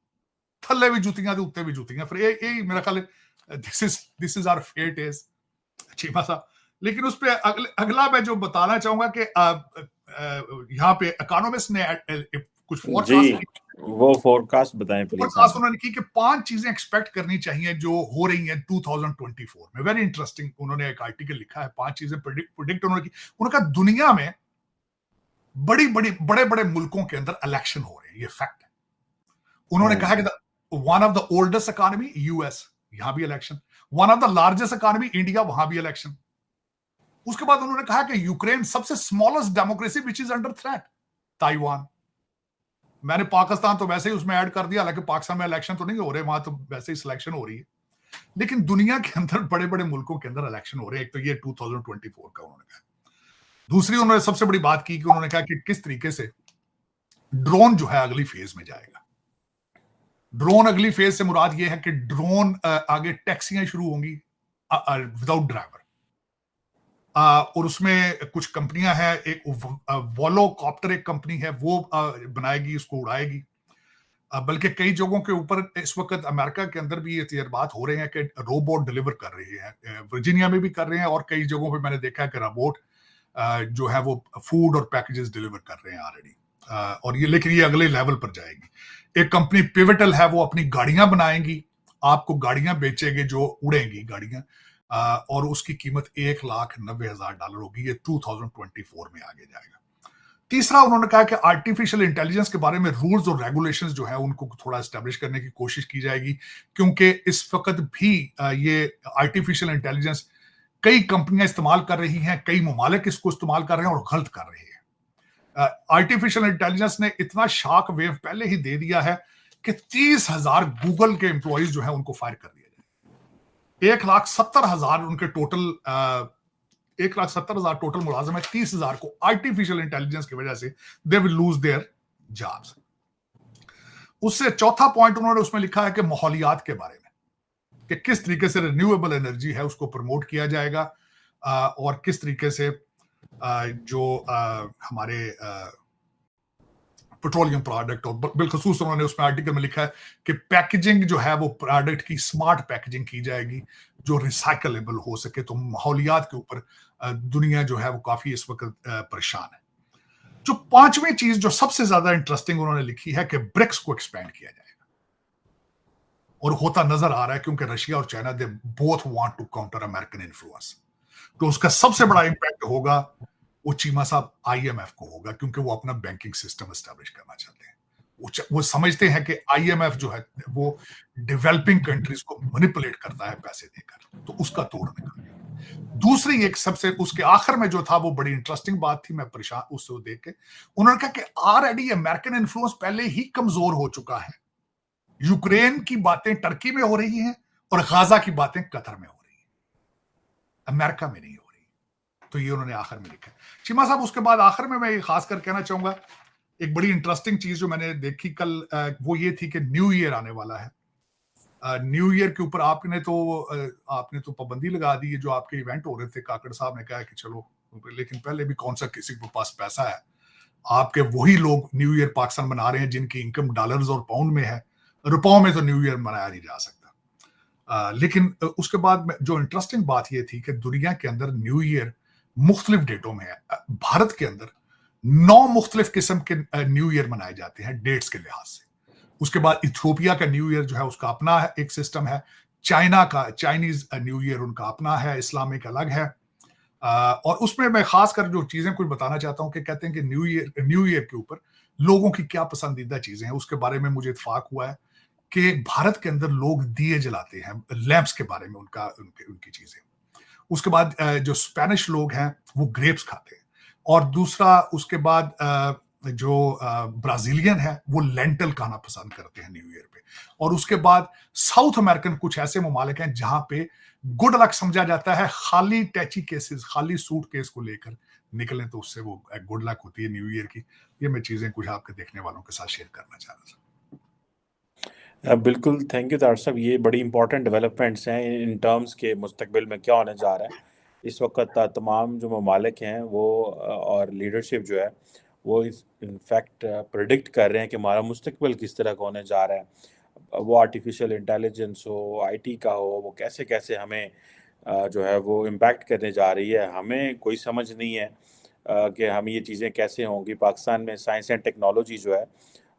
D: थल्ले भी जुतियां थे, उत्ते भी जुतियां। फिर ये मेरा ख्याल this is our fate is Cheema sahab. लेकिन उस पे अगला मैं जो बताना चाहूंगा कि यहाँ पे इकोनॉमिस्ट ने कुछ फोरकास्ट,
C: वो फोरकास्ट बताएं प्लीज।
D: फोरकास्ट उन्होंने की कि 5 चीजें एक्सपेक्ट करनी चाहिए जो हो रही हैं 2024 में। वेरी इंटरेस्टिंग, उन्होंने एक आर्टिकल लिखा है, 5 चीजें प्रेडिक्ट उन्होंने की। उन्होंने कहा दुनिया में बड़े बड़े मुल्कों के अंदर इलेक्शन हो रहे हैं, ये फैक्ट है। उन्होंने कहा कि one of the oldest economy US, यहां भी election. One of the largest economy India, वहां भी इलेक्शन। उसके बाद उन्होंने कहा कि यूक्रेन सबसे smallest democracy which is under threat, Taiwan. मैंने पाकिस्तान तो वैसे ही उसमें ऐड कर दिया, हालांकि पाकिस्तान में इलेक्शन तो नहीं हो रहे, वहां तो वैसे ही सिलेक्शन हो रही है। लेकिन दुनिया के अंदर बड़े बड़े मुल्कों के अंदर इलेक्शन हो रहे हैं। एक तो ये 2024 का उन्होंने कहा। दूसरी उन्होंने सबसे बड़ी बात की कि उन्होंने कहा कि किस तरीके से ड्रोन जो है अगली फेज में जाएगा। ड्रोन अगली फेज से मुराद ये है कि ड्रोन आगे टैक्सियां शुरू होंगी विदाउट ड्राइवर, और उसमें कुछ कंपनियां हैं, एक वोलोकॉप्टर एक कंपनी है, वो बनाएगी, उसको उड़ाएगी। बल्कि कई जगहों के ऊपर इस वक्त अमेरिका के अंदर भी ये तजर्बात हो रहे हैं कि रोबोट डिलीवर कर रही है। वर्जीनिया में भी कर रहे हैं, और कई जगहों पे मैंने देखा है कि रोबोट जो है वो फूड और पैकेजेस डिलीवर कर रहे हैं ऑलरेडी। और ये, लेकिन ये अगले लेवल पर जाएगी। एक कंपनी पिवटल है, वो अपनी गाड़ियां बनाएंगी, आपको गाड़ियां बेचेगी जो उड़ेंगी गाड़ियां, और उसकी कीमत $1,90,000 होगी। ये 2024 में आगे जाएगा। तीसरा, उन्होंने कहा कि आर्टिफिशियल इंटेलिजेंस के बारे में रूल्स और रेगुलेशंस जो है उनको थोड़ा एस्टेब्लिश करने की कोशिश की जाएगी, क्योंकि इस वक्त भी ये आर्टिफिशियल इंटेलिजेंस कई कंपनियां इस्तेमाल कर रही हैं, कई ममालिक इसको इस्तेमाल कर रहे हैं और गलत कर रहे हैं। आर्टिफिशियल इंटेलिजेंस ने इतना शॉक वेव पहले ही दे दिया है कि 30,000 गूगल के एम्प्लॉइज जो है उनको फायर कर दिया जाए। 1,70,000 उनके टोटल 1,70,000 टोटल मुलाजिम है। 30,000 को आर्टिफिशियल इंटेलिजेंस की वजह से they will lose their jobs. उससे चौथा पॉइंट उन्होंने उसमें लिखा है कि माहौलियात के बारे में, कि किस तरीके से रिन्यूएबल एनर्जी है उसको प्रमोट किया जाएगा, और किस तरीके से जो हमारे पेट्रोलियम प्रोडक्ट, और बिलखसूस उन्होंने उसमें आर्टिकल में लिखा है कि पैकेजिंग जो है वो प्रोडक्ट की स्मार्ट पैकेजिंग की जाएगी जो रिसाइकलेबल हो सके। तो माहौलियात के ऊपर दुनिया जो है वो काफी इस वक्त परेशान है। जो 5वीं चीज जो सबसे ज्यादा इंटरेस्टिंग उन्होंने लिखी है कि ब्रिक्स को एक्सपेंड किया जाएगा, और होता नजर आ रहा है क्योंकि रशिया और China they both want to counter American influence. तो उसका सबसे बड़ा इंपैक्ट होगा वो चीमा साहब IMF को होगा, क्योंकि वो अपना बैंकिंग सिस्टम एस्टेब्लिश करना चाहते हैं। वो समझते हैं कि IMF जो है वो डेवलपिंग कंट्रीज को मैनिपुलेट करता है पैसे देकर, तो उसका तोड़ निकालेगा। दूसरी एक सबसे उसके आखिर में जो था वो बड़ी इंटरेस्टिंग बात थी, मैं परेशान उसको देख के। उन्होंने कहा कि ऑलरेडी अमेरिकन इन्फ्लुएंस पहले ही कमजोर हो चुका है। यूक्रेन की बातें टर्की में हो रही हैं और गाजा की बातें कतर में हो रही हैं, अमेरिका में नहीं हो रही। तो ये उन्होंने आखिर में लिखा है। चीमा साहब, उसके बाद आखिर में मैं ये खास कर कहना चाहूंगा, एक बड़ी इंटरेस्टिंग चीज जो मैंने देखी कल, वो ये थी कि न्यू ईयर आने वाला है। न्यू ईयर के ऊपर आपने तो पाबंदी लगा दी है। जो आपके इवेंट हो रहे थे, काकड़ साहब ने कहा कि चलो, लेकिन पहले भी कौन सा किसी के पास पैसा है। आपके वही लोग न्यू ईयर पाकिस्तान मना रहे हैं जिनकी इनकम डॉलर्स और पाउंड में है, रुपयों में तो न्यू ईयर मनाया नहीं जा सकता। लेकिन उसके बाद जो इंटरेस्टिंग बात ये थी कि दुनिया के अंदर न्यू ईयर मुख्तलिफ डेटों में है। भारत के अंदर 9 मुख्तलिफ किस्म के न्यू ईयर मनाए जाते हैं डेट्स के लिहाज से। उसके बाद इथियोपिया का न्यू ईयर जो है उसका अपना है, एक सिस्टम है। चाइना का चाइनीज न्यू ईयर उनका अपना है, इस्लामिक अलग है। और उसमें मैं खासकर जो चीजें कुछ बताना चाहता हूं कि कहते हैं कि न्यू ईयर के ऊपर लोगों की क्या पसंदीदा चीजें हैं, उसके बारे में मुझे इत्फाक हुआ है कि भारत के अंदर लोग दिए जलाते हैं, लैंप्स के बारे में उनकी चीजें। उसके बाद जो स्पेनिश लोग हैं वो ग्रेप्स खाते हैं। और दूसरा उसके बाद जो ब्राजीलियन है वो लेंटल खाना पसंद करते हैं न्यू ईयर पे। और उसके बाद साउथ अमेरिकन कुछ ऐसे ममालिक हैं जहां पे गुड लक समझा जाता है, खाली टैची केसेस, खाली सूट केस को लेकर निकलें तो उससे वो गुड लक होती है न्यू ईयर की। ये मैं चीजें कुछ आपके देखने वालों के साथ शेयर करना चाह रहा था।
C: बिल्कुल, थैंक यू तार साहब। ये बड़ी इंपॉर्टेंट डेवलपमेंट्स हैं इन टर्म्स के मुस्तकबिल में क्या होने जा रहा है। इस वक्त तमाम जो ममालिक हैं वो और लीडरशिप जो है वो इस इनफैक्ट प्रिडिक्ट कर रहे हैं कि हमारा मुस्तकबिल किस तरह का होने जा रहा है। वो आर्टिफिशियल इंटेलिजेंस हो, आईटी का हो, वो कैसे कैसे हमें जो है वो इम्पैक्ट करने जा रही है। हमें कोई समझ नहीं है कि हम ये चीज़ें कैसे होंगी। पाकिस्तान में साइंस एंड टेक्नोलॉजी जो है,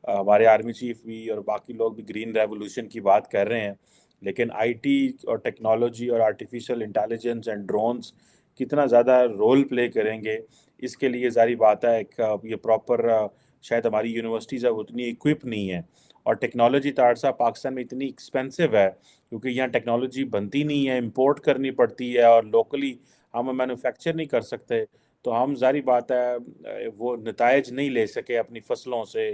C: हमारे आर्मी चीफ भी और बाकी लोग भी ग्रीन रेवोल्यूशन की बात कर रहे हैं, लेकिन आईटी और टेक्नोलॉजी और आर्टिफिशियल इंटेलिजेंस एंड ड्रोन्स कितना ज़्यादा रोल प्ले करेंगे, इसके लिए जारी बात है एक ये प्रॉपर शायद हमारी यूनिवर्सिटीज़ अब उतनी इक्विप नहीं है। और टेक्नोलॉजी तार साहब पाकिस्तान में इतनी एक्सपेंसिव है क्योंकि यहाँ टेक्नोलॉजी बनती नहीं है, इंपोर्ट करनी पड़ती है और लोकली हम मैन्युफैक्चर नहीं कर सकते। तो हम जारी बात है वो नतायज नहीं ले सके अपनी फसलों से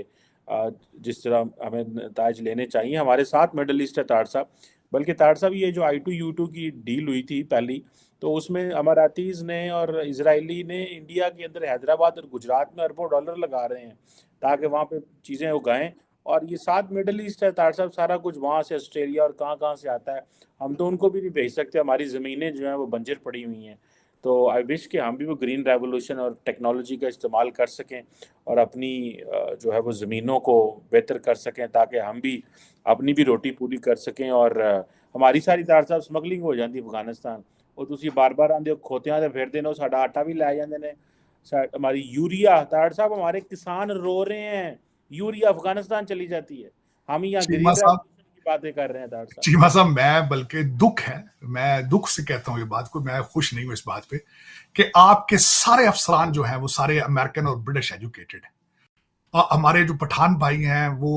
C: जिस तरह हमें नतायज लेने चाहिए। हमारे साथ मिडल ईस्ट है तार साहब, बल्कि तार साहब ये जो I2U2 की डील हुई थी पहली, तो उसमें अमारातीज़ ने और इजरायली ने इंडिया के अंदर हैदराबाद और गुजरात में अरबों डॉलर लगा रहे हैं ताकि वहाँ पे चीज़ें उगाएं। और ये साथ मिडल ईस्ट है तार साहब, सारा कुछ वहाँ से ऑस्ट्रेलिया और कहाँ कहाँ से आता है। हम तो उनको भी नहीं भेज सकते, हमारी ज़मीनें जो हैं वो बंजर पड़ी हुई हैं। तो आई विश कि हम भी वो ग्रीन रेवोल्यूशन और टेक्नोलॉजी का इस्तेमाल कर सकें और अपनी जो है वो ज़मीनों को बेहतर कर सकें ताकि हम भी अपनी भी रोटी पूरी कर सकें। और हमारी सारी तार साहब स्मगलिंग हो जाती अफगानिस्तान, और ਤੁਸੀਂ बार-बार आंदे हो खोतियां ते फिरदे ने, साडा आटा भी ले जाते हैं। हमारी यूरिया तार साहब, हमारे किसान रो रहे हैं, यूरिया अफगानिस्तान चली जाती है। हम यहाँ
D: चीमा
C: ग्रीन
D: साहब,
C: रेवोल्यूशन की बातें कर रहे हैं तार साहब।
D: चीमा साहब, मैं बल्कि दुख है, मैं दुख से कहता हूं ये बात को, मैं खुश नहीं हूं इस बात पे कि आपके सारे अफसरान जो हैं वो सारे अमेरिकन और ब्रिटिश एजुकेटेड हैं। हमारे जो पठान भाई हैं वो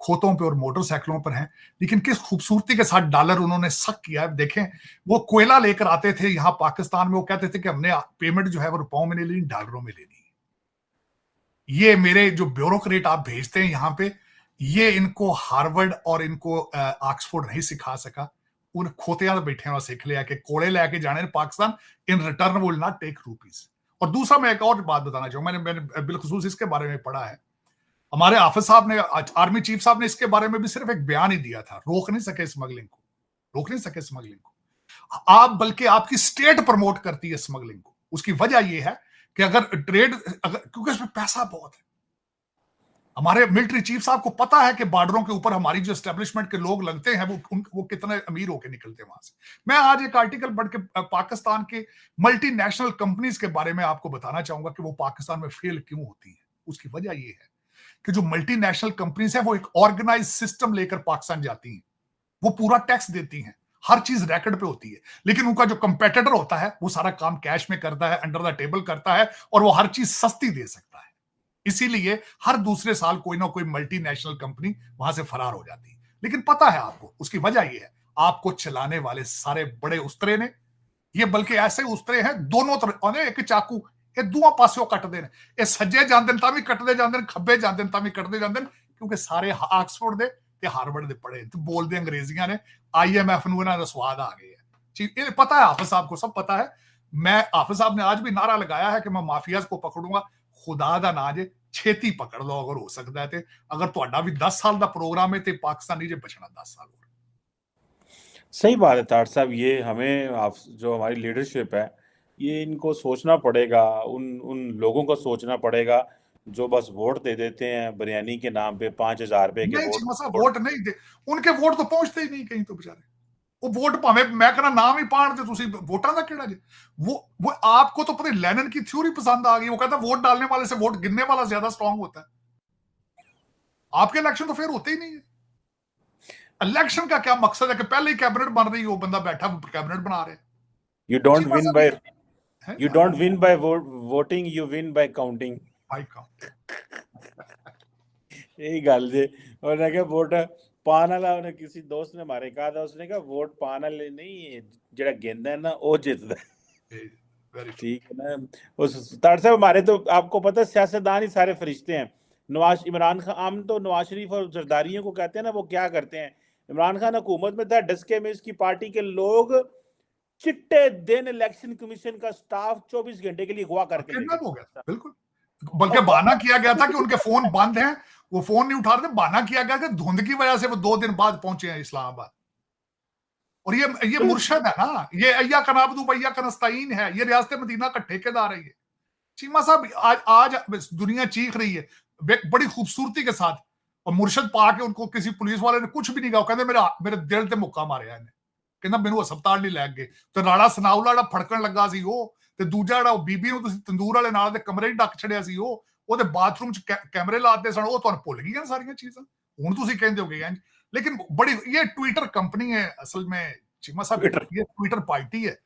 D: खोतों पे और मोटरसाइकिलों पर हैं, लेकिन किस खूबसूरती के साथ डॉलर उन्होंने सक किया है। देखें, वो कोयला लेकर आते थे यहाँ पाकिस्तान में, वो कहते थे कि हमने पेमेंट जो है वो रुपयों में नहीं लेनी, डॉलरों में लेनी। ये मेरे जो ब्यूरोक्रेट आप भेजते हैं यहाँ पे, ये इनको हार्वर्ड और इनको ऑक्सफोर्ड नहीं सिखा सका। उन खोतियां बैठे हैं सीख लिया कि कोड़े लेके जाने Pakistan, in return will not take rupees. और दूसरा मैं एक और बात बताना चाहूंगा, मैंने बिलखसूस इसके बारे में पढ़ा है। हमारे हाफिज साहब ने, आर्मी चीफ साहब ने इसके बारे में भी सिर्फ एक बयान ही दिया था, रोक नहीं सके स्मगलिंग को, रोक नहीं सके स्मगलिंग को। आप बल्कि आपकी स्टेट प्रमोट करती है स्मगलिंग को। उसकी वजह यह है कि अगर ट्रेड, क्योंकि इसमें पैसा बहुत है। हमारे मिलिट्री चीफ साहब को पता है कि बॉर्डरों के ऊपर हमारी जो एस्टेब्लिशमेंट के लोग लगते हैं वो कितने अमीर होकर निकलते हैं वहां से। मैं आज एक आर्टिकल पढ़ के पाकिस्तान के मल्टीनेशनल कंपनीज के बारे में आपको बताना चाहूंगा कि वो पाकिस्तान में फेल क्यों होती है। उसकी वजह यह है कि जो मल्टीनेशनल कंपनीज है वो एक ऑर्गेनाइज सिस्टम लेकर पाकिस्तान जाती हैं, वो पूरा टैक्स देती हैं, हर चीज रैकेट पे होती है, लेकिन उनका जो कंपेटिटर होता है वो सारा काम कैश में करता है, अंडर द टेबल करता है, और वो हर चीज सस्ती दे सकता है। इसीलिए हर दूसरे साल कोई ना कोई मल्टीनेशनल कंपनी वहां से फरार हो जाती है। लेकिन पता है आपको, उसकी वजह यह है आपको चलाने वाले सारे बड़े उस्तरे ने, ये बल्कि ऐसे उस्तरे हैं दोनों तरफ, एक चाकू ये दोवां पासों कटते हैं, ये सज्जे जाते हैं तां भी कटते जाते हैं, खब्बे जाते हैं तां भी कटते जाते हैं, क्योंकि सारे ऑक्सफोर्ड दे ते हार्वर्ड दे पढ़े ते बोलते अंग्रेजियां ने। IMF नूं इन्हां दा स्वाद आ गया है। ये पता है हाफिज साहब को, सब पता है। मैं, हाफिज साहब ने आज भी नारा लगाया है कि मैं माफियाज को पकड़ूंगा, खुदा दा ना जे छेती पकड़ लो अगर हो सकता है। अगर तुहाडा भी 10 साल का प्रोग्राम है तो पाकिस्तानी जे बचना 10 साल और।
C: सही बात है तार साहब, ये हमें जो हमारी लीडरशिप है ये इनको सोचना पड़ेगा, उन उन लोगों को सोचना पड़ेगा जो बस वोट दे देते हैं बिरयानी के नाम पे, 5,000 रुपए के
D: नहीं
C: वोट।
D: चीमा साहब वोट नहीं दे, उनके वोट तो पहुंचते ही नहीं कहीं, तो बेचारे वो वोट भावे मैं कहना नाम ही पाण दे तुसी वोटां दा केड़ा जी। वो आपको तो पता लेनिन की थ्योरी पसंद आ गई, वो कहता वोट डालने वाले से वोट गिनने वाला ज्यादा स्ट्रांग होता है। आपके इलेक्शन तो फिर होते ही नहीं है। इलेक्शन का क्या मकसद है कि पहले ही कैबिनेट बन रही हो, बंदा बैठा कैबिनेट बना रहे।
C: यू डोंट
D: चीमा
C: विन
D: साहब
C: बाय
D: है
C: you don't win bye voting, you win bye counting.
D: भाई का
C: यही गल जे। और मैं क्या वोट पान वाला, उन्हें किसी दोस्त ने हमारे कहा था, उसने कहा वोट पान वाले नहीं, जेड़ा गिनदा है ना वो जितदा है।
D: वेरी
C: ठीक है ना। उस तार साहब हमारे तो आपको पता है सियासतदान ही सारे फरिश्ते हैं। इमरान खान, हम तो नवाज शरीफ और जरदारियों को कहते हैं ना, वो क्या करते हैं। इमरान खान हुकूमत में था, डस्के में इसकी पार्टी के लोग चिट्टे दिन इलेक्शन कमीशन का स्टाफ 24 घंटे के लिए अगवा करके ले
D: किडनैप हो गया
C: गए।
D: बिल्कुल, बल्कि बहाना किया गया था कि उनके फोन बंद हैं, वो फोन नहीं उठा रहे थे। बहाना किया गया कि धुंध की वजह से वो 2 दिन बाद पहुंचे हैं इस्लामाबाद। और ये मुर्शद है ना, ये अय्या कनाबदू अय्या कनस्ताइन है, ये रियासत मदीना का ठेकेदार है। ये चीमा साहब आज दुनिया चीख रही है बड़ी खूबसूरती के साथ, और मुर्शद पाके उनको किसी पुलिस वाले ने कुछ भी नहीं कहा, कहते मेरे दिल ते मुक्का मारिया इन्हें, कहना मैनू हस्पताल नहीं लै गए। तो राणा सनाउला ਜਿਹੜਾ ਫੜਕਣ ਲੱਗਾ ਸੀ ਉਹ, ਤੇ ਦੂਜਾ ਜਿਹੜਾ ਬੀਬੀ ਨੂੰ ਤੁਸੀਂ ਤੰਦੂਰ ਵਾਲੇ ਨਾਲ ਦੇ ਕਮਰੇ 'ਚ ਡੱਕ ਛੜਿਆ ਸੀ, ਉਹਦੇ ਬਾਥਰੂਮ 'ਚ ਕੈਮਰੇ ਲਾਤੇ ਸਨ, ਉਹ ਤੁਹਾਨੂੰ ਭੁੱਲ ਗਈਆਂ ਸਾਰੀਆਂ ਚੀਜ਼ਾਂ। ਹੁਣ ਤੁਸੀਂ ਕਹਿੰਦੇ ਹੋਗੇ ਇੰਜ, लेकिन बड़ी ये ट्विटर कंपनी है असल में चीमा साहब, ये ट्विटर पार्टी है।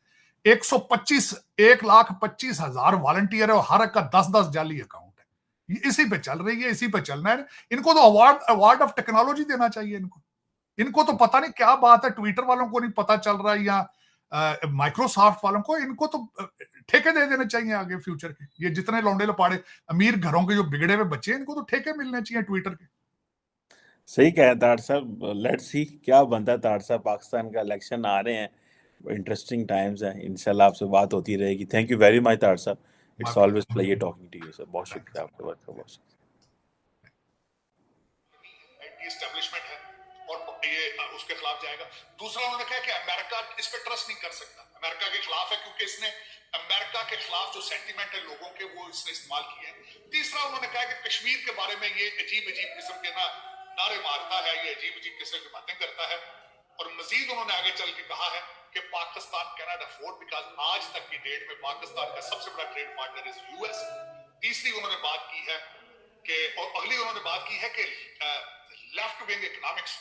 D: 1,25,000 वॉलंटियर है और हर एक का 10-10 जाली अकाउंट है। ये इसी पे चल रही है, इसी पे चलना है। इनको तो अवार्ड ऑफ टेक्नोलॉजी देना चाहिए। इनको तो पता नहीं क्या बात है, ट्विटर वालों को नहीं पता चल रहा है या माइक्रोसॉफ्ट वालों को, इनको तो ठेके दे देने चाहिए आगे फ्यूचर के। ये जितने लौंडे लपाड़े अमीर घरों के जो बिगड़े हुए बच्चे, इनको तो ठेके मिलने चाहिए ट्विटर के।
C: सही कहा तार साहब। लेट्स सी क्या बनता है तार साहब। पाकिस्तान का इलेक्शन आ रहे हैं, इंटरेस्टिंग टाइम्स हैं। इंशाल्लाह आपसे बात होती रहेगी। थैंक यू वेरी मच तार साहब। It's always pleasure talking to you sir. बहुत शुक्रिया आपके बात का। बहुत
D: एस्टेब्लिशमेंट है और ये उसके खिलाफ जाएगा। दूसरा उन्होंने कहा कि अमेरिका इस पे ट्रस्ट नहीं कर सकता, अमेरिका के खिलाफ है, क्योंकि इसने अमेरिका के खिलाफ जो सेंटीमेंट है लोगों के, वो इसने इस्तेमाल किए। तीसरा उन्होंने कहा कि कश्मीर के बारे में ये अजीब अजीब किस्म के नारे मारता है, ये अजीब अजीब किस्म की बातें करता है। और मजीद उन्होंने आगे चल के कहा है कि पाकिस्तान कैन अफोर्ड, बिकॉज आज तक की डेट में पाकिस्तान का सबसे बड़ा ट्रेड पार्टनर इज यूएस। तीसरी उन्होंने बात की है कि, और अगली उन्होंने बात की है कि लेफ्ट विंग इकोनॉमिक्स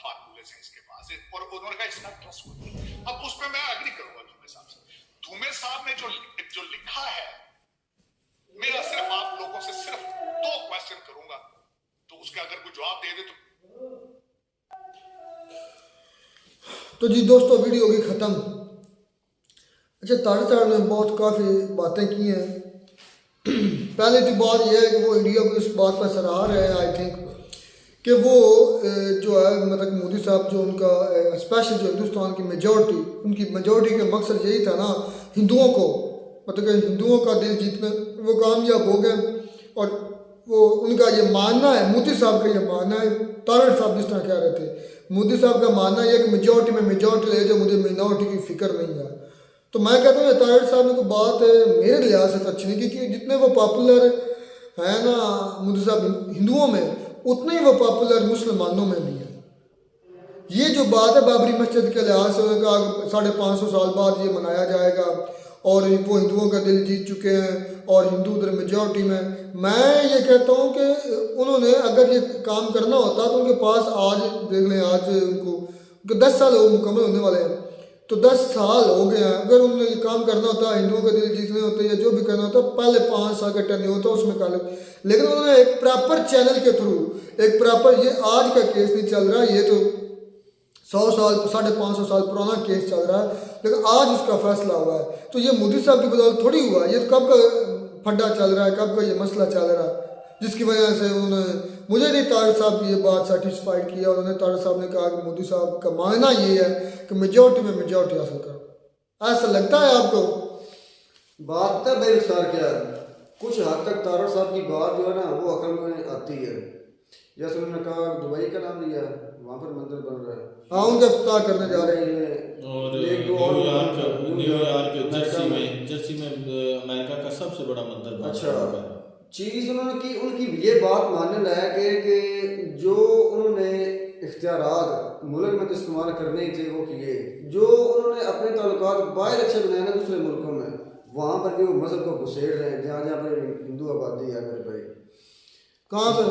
D: फार्मूलेज है इसके पास, और उन्होंने कहा इट्स नॉट ट्रस्टवर्दी। अब उस पर मैं एग्री करूंगा धूमे साहब से। धूमे साहब ने जो लिखा है, मेरा सिर्फ आप लोगों से सिर्फ 2 क्वेश्चन करूंगा, तो उसका अगर कोई जवाब दे दे
B: तो जी दोस्तों वीडियो होगी ख़त्म। अच्छा, तारिक साहब ने बहुत काफ़ी बातें की हैं। पहले तो बात यह है कि वो इंडिया को इस बात पर सराह रहे हैं, आई थिंक, कि वो जो है मतलब मोदी साहब जो उनका स्पेशल जो हिंदुस्तान की मेजॉरिटी, उनकी मेजॉरिटी का मकसद यही था ना, हिंदुओं को मतलब कि हिंदुओं का दिल जीतने वो कामयाब हो गए। और वो उनका ये मानना है, मोदी साहब का ये मानना है, तारिक साहब जिस तरह कह रहे थे, मोदी साहब का मानना है कि मेजॉरिटी में मेजॉरिटी ले जाओ, मुझे मिनॉरिटी की फिक्र नहीं है। तो मैं कहता हूँ तारिक साहब ने कोई बात मेरे लिहाज से अच्छी नहीं की, कि जितने वो पॉपुलर है ना मोदी साहब हिंदुओं में, उतने ही वो पॉपुलर मुसलमानों में भी है। ये जो बात है बाबरी मस्जिद के लिहाज से 550 साल बाद ये मनाया जाएगा और वो हिंदुओं का दिल जीत चुके हैं और हिंदू उधर मेजॉरिटी में, मैं ये कहता हूँ कि उन्होंने अगर ये काम करना होता तो उनके पास आज देख लें, आज उनको 10 साल मुकम्मल होने वाले हैं, तो 10 साल हो गए हैं। अगर उन्होंने ये काम करना होता, हिंदुओं का दिल जीतने होते या जो भी करना होता, पहले 5 साल का टर्न होता उसमें कर ले। लेकिन उन्होंने एक प्रॉपर चैनल के थ्रू, एक प्रॉपर, ये आज का केस नहीं चल रहा, ये तो 100 साल 550 साल पुराना केस चल रहा है, लेकिन आज इसका फैसला हुआ है। तो ये मोदी साहब की बदौलत थोड़ी हुआ, ये तो कब का फड्डा चल रहा है, कब का ये मसला चल रहा है, जिसकी वजह से उन्होंने, मुझे नहीं तारिक साहब की ये बात सेटिस्फाइड किया। उन्होंने तारिक साहब ने कहा कि मोदी साहब का मानना ये है कि मेजॉरिटी में मेजॉरिटी हासिल करो। ऐसा लगता है आपको?
A: बात तो बेमिसाल क्या है, कुछ हद तक तारिक साहब की बात जो है ना वो अकल में आती है। जैसे उन्होंने कहा दुबई का नाम लिया, वहाँ पर मंदिर बन रहा है,
B: हाँ उनका इफ्तार करने जा रहे हैं।
E: और न्यूयॉर्क जर्सी में अमेरिका का सबसे बड़ा मंदिर बन
A: अच्छा,
E: रहा है।
A: चीज़ उन्होंने की, उनकी ये बात मानने लायक है कि जो उन्होंने इख्तियारात मुल्क में तो इस्तेमाल करने ही थे वो किए, जो उन्होंने अपने ताल्लुकात बाहर अच्छे बनाए ना दूसरे मुल्कों में, वहाँ पर भी वो मज़हब को घुसेड़ रहे हैं जहाँ जहाँ पर हिंदू आबादी है मेरे भाई।
B: कहाँ पर?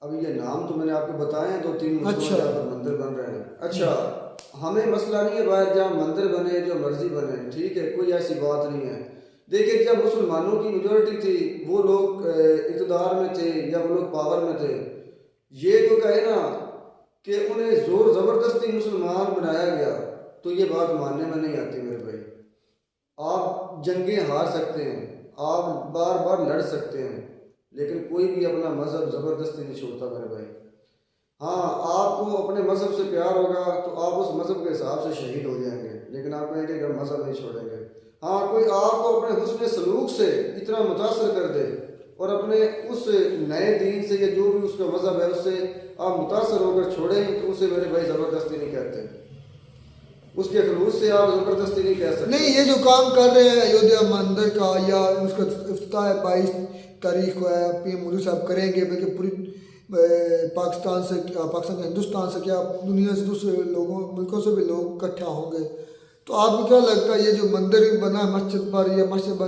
A: अभी ये नाम तो मैंने आपको बताए हैं, 2-3 मुल्कों
B: अच्छा।
A: में जहाँ पर मंदिर बन रहे हैं। अच्छा, हमें मसला नहीं है बाहर जहाँ मंदिर बने जो मर्जी बने, ठीक है, कोई ऐसी बात नहीं है। देखिए जब मुसलमानों की मेजोरिटी थी, वो लोग इक़्तिदार में थे या वो लोग पावर में थे, ये तो कहे ना कि उन्हें जोर ज़बरदस्ती मुसलमान बनाया गया, तो ये बात मानने में नहीं आती मेरे भाई। आप जंगें हार सकते हैं, आप बार बार लड़ सकते हैं, लेकिन कोई भी अपना मज़हब ज़बरदस्ती नहीं छोड़ता मेरे भाई। हाँ, आपको अपने मज़हब से प्यार होगा तो आप उस मज़हब के हिसाब से शहीद हो जाएंगे, लेकिन आप कहेंगे कि हम मज़हब नहीं छोड़ेंगे। हाँ, कोई आपको अपने हुस्न सलूक से इतना मुतासर कर दे और अपने उस नए दीन से या जो भी उसका मज़हब है उससे आप मुतासर होकर छोड़ें, तो उसे मेरे भाई ज़बरदस्ती नहीं कहते, उसके खलूस से आप ज़बरदस्ती नहीं कह सकते।
B: नहीं, ये जो काम कर रहे हैं अयोध्या मंदिर का या उसका इफ्तिताह 22 तारीख को है, PM मोदी साहब करेंगे, बल्कि पूरी पाकिस्तान के हिंदुस्तान से क्या दुनिया से दूसरे लोगों मुल्कों से भी लोग इकट्ठा होंगे। तो आपको क्या लगता है ये जो मंदिर बना है मस्जिद पर, या मस्जिद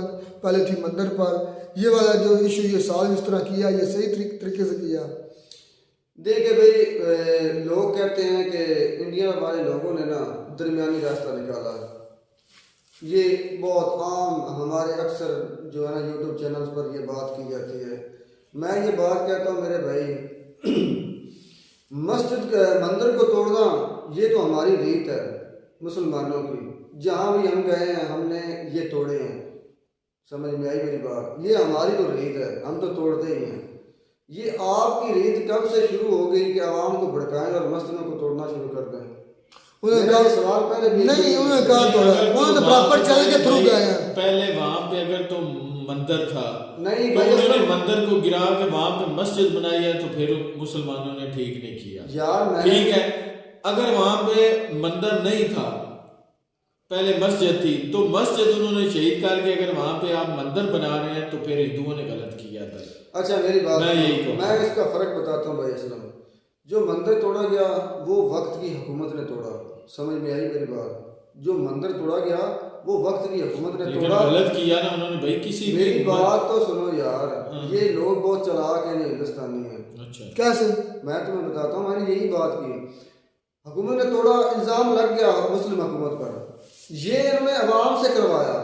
B: पहले थी मंदिर पर, ये वाला जो इशू ये साल इस तरह किया, ये सही तरीके से किया?
A: देखिए भाई, लोग कहते हैं कि इंडिया वाले लोगों ने ना दरमियानी रास्ता निकाला। ये बहुत आम हमारे अक्सर जो है ना यूट्यूब चैनल्स पर ये बात की जाती है। मैं ये बात कहता हूँ मेरे भाई, मस्जिद मंदिर को तोड़ना ये तो हमारी रीत है मुसलमानों की, जहाँ भी हम गए हैं हमने ये तोड़े हैं। समझ में आई मेरी बात? ये हमारी तो रीत है, हम तो तोड़ते ही हैं। ये आपकी रीत कब से शुरू हो गई कि आवाम को भड़काएं और मस्जिदों को तोड़ना शुरू कर दें?
B: उन्होंने
A: सवाल पहले भी
B: नहीं, उन्होंने कहा तोड़ा, उन्होंने तो प्रॉपर चल के थ्रू गए हैं।
E: पहले वहां पे अगर तो मंदिर था,
A: नहीं
E: तो
A: भाई,
E: उन्होंने मंदिर को गिरा के वहां पे मस्जिद बनाई है, तो फिर मुसलमानों ने ठीक नहीं किया
A: यार।
E: ठीक है, अगर वहां पे मंदिर नहीं था, पहले मस्जिद थी, तो मस्जिद उन्होंने शहीद करके अगर वहां पे आप मंदिर बना रहे हैं तो फिर हिंदुओं ने गलत किया था।
A: अच्छा मेरी बात,
E: मैं यही कहूँ,
A: मैं इसका फर्क बताता हूँ भाई। असलम जो मंदिर तोड़ा गया वो वक्त की हुकूमत ने तोड़ा। समझ में आई मेरी बात? जो मंदिर तोड़ा गया वो वक्त की हुकूमत ने
E: लेकिन
A: तोड़ा।
E: गलत किया ना उन्होंने भाई। किसी
A: मेरी बात तो सुनो यार,
E: हाँ।
A: ये लोग बहुत चालाक हैं, हिंदुस्तानी हैं।
E: अच्छा,
B: कैसे?
A: मैं तुम्हें बताता हूँ, मैंने यही बात की। हुकूमत ने तोड़ा, इल्ज़ाम लग गया मुस्लिम हुकूमत पर। ये इन्होंने अवाम से करवाया,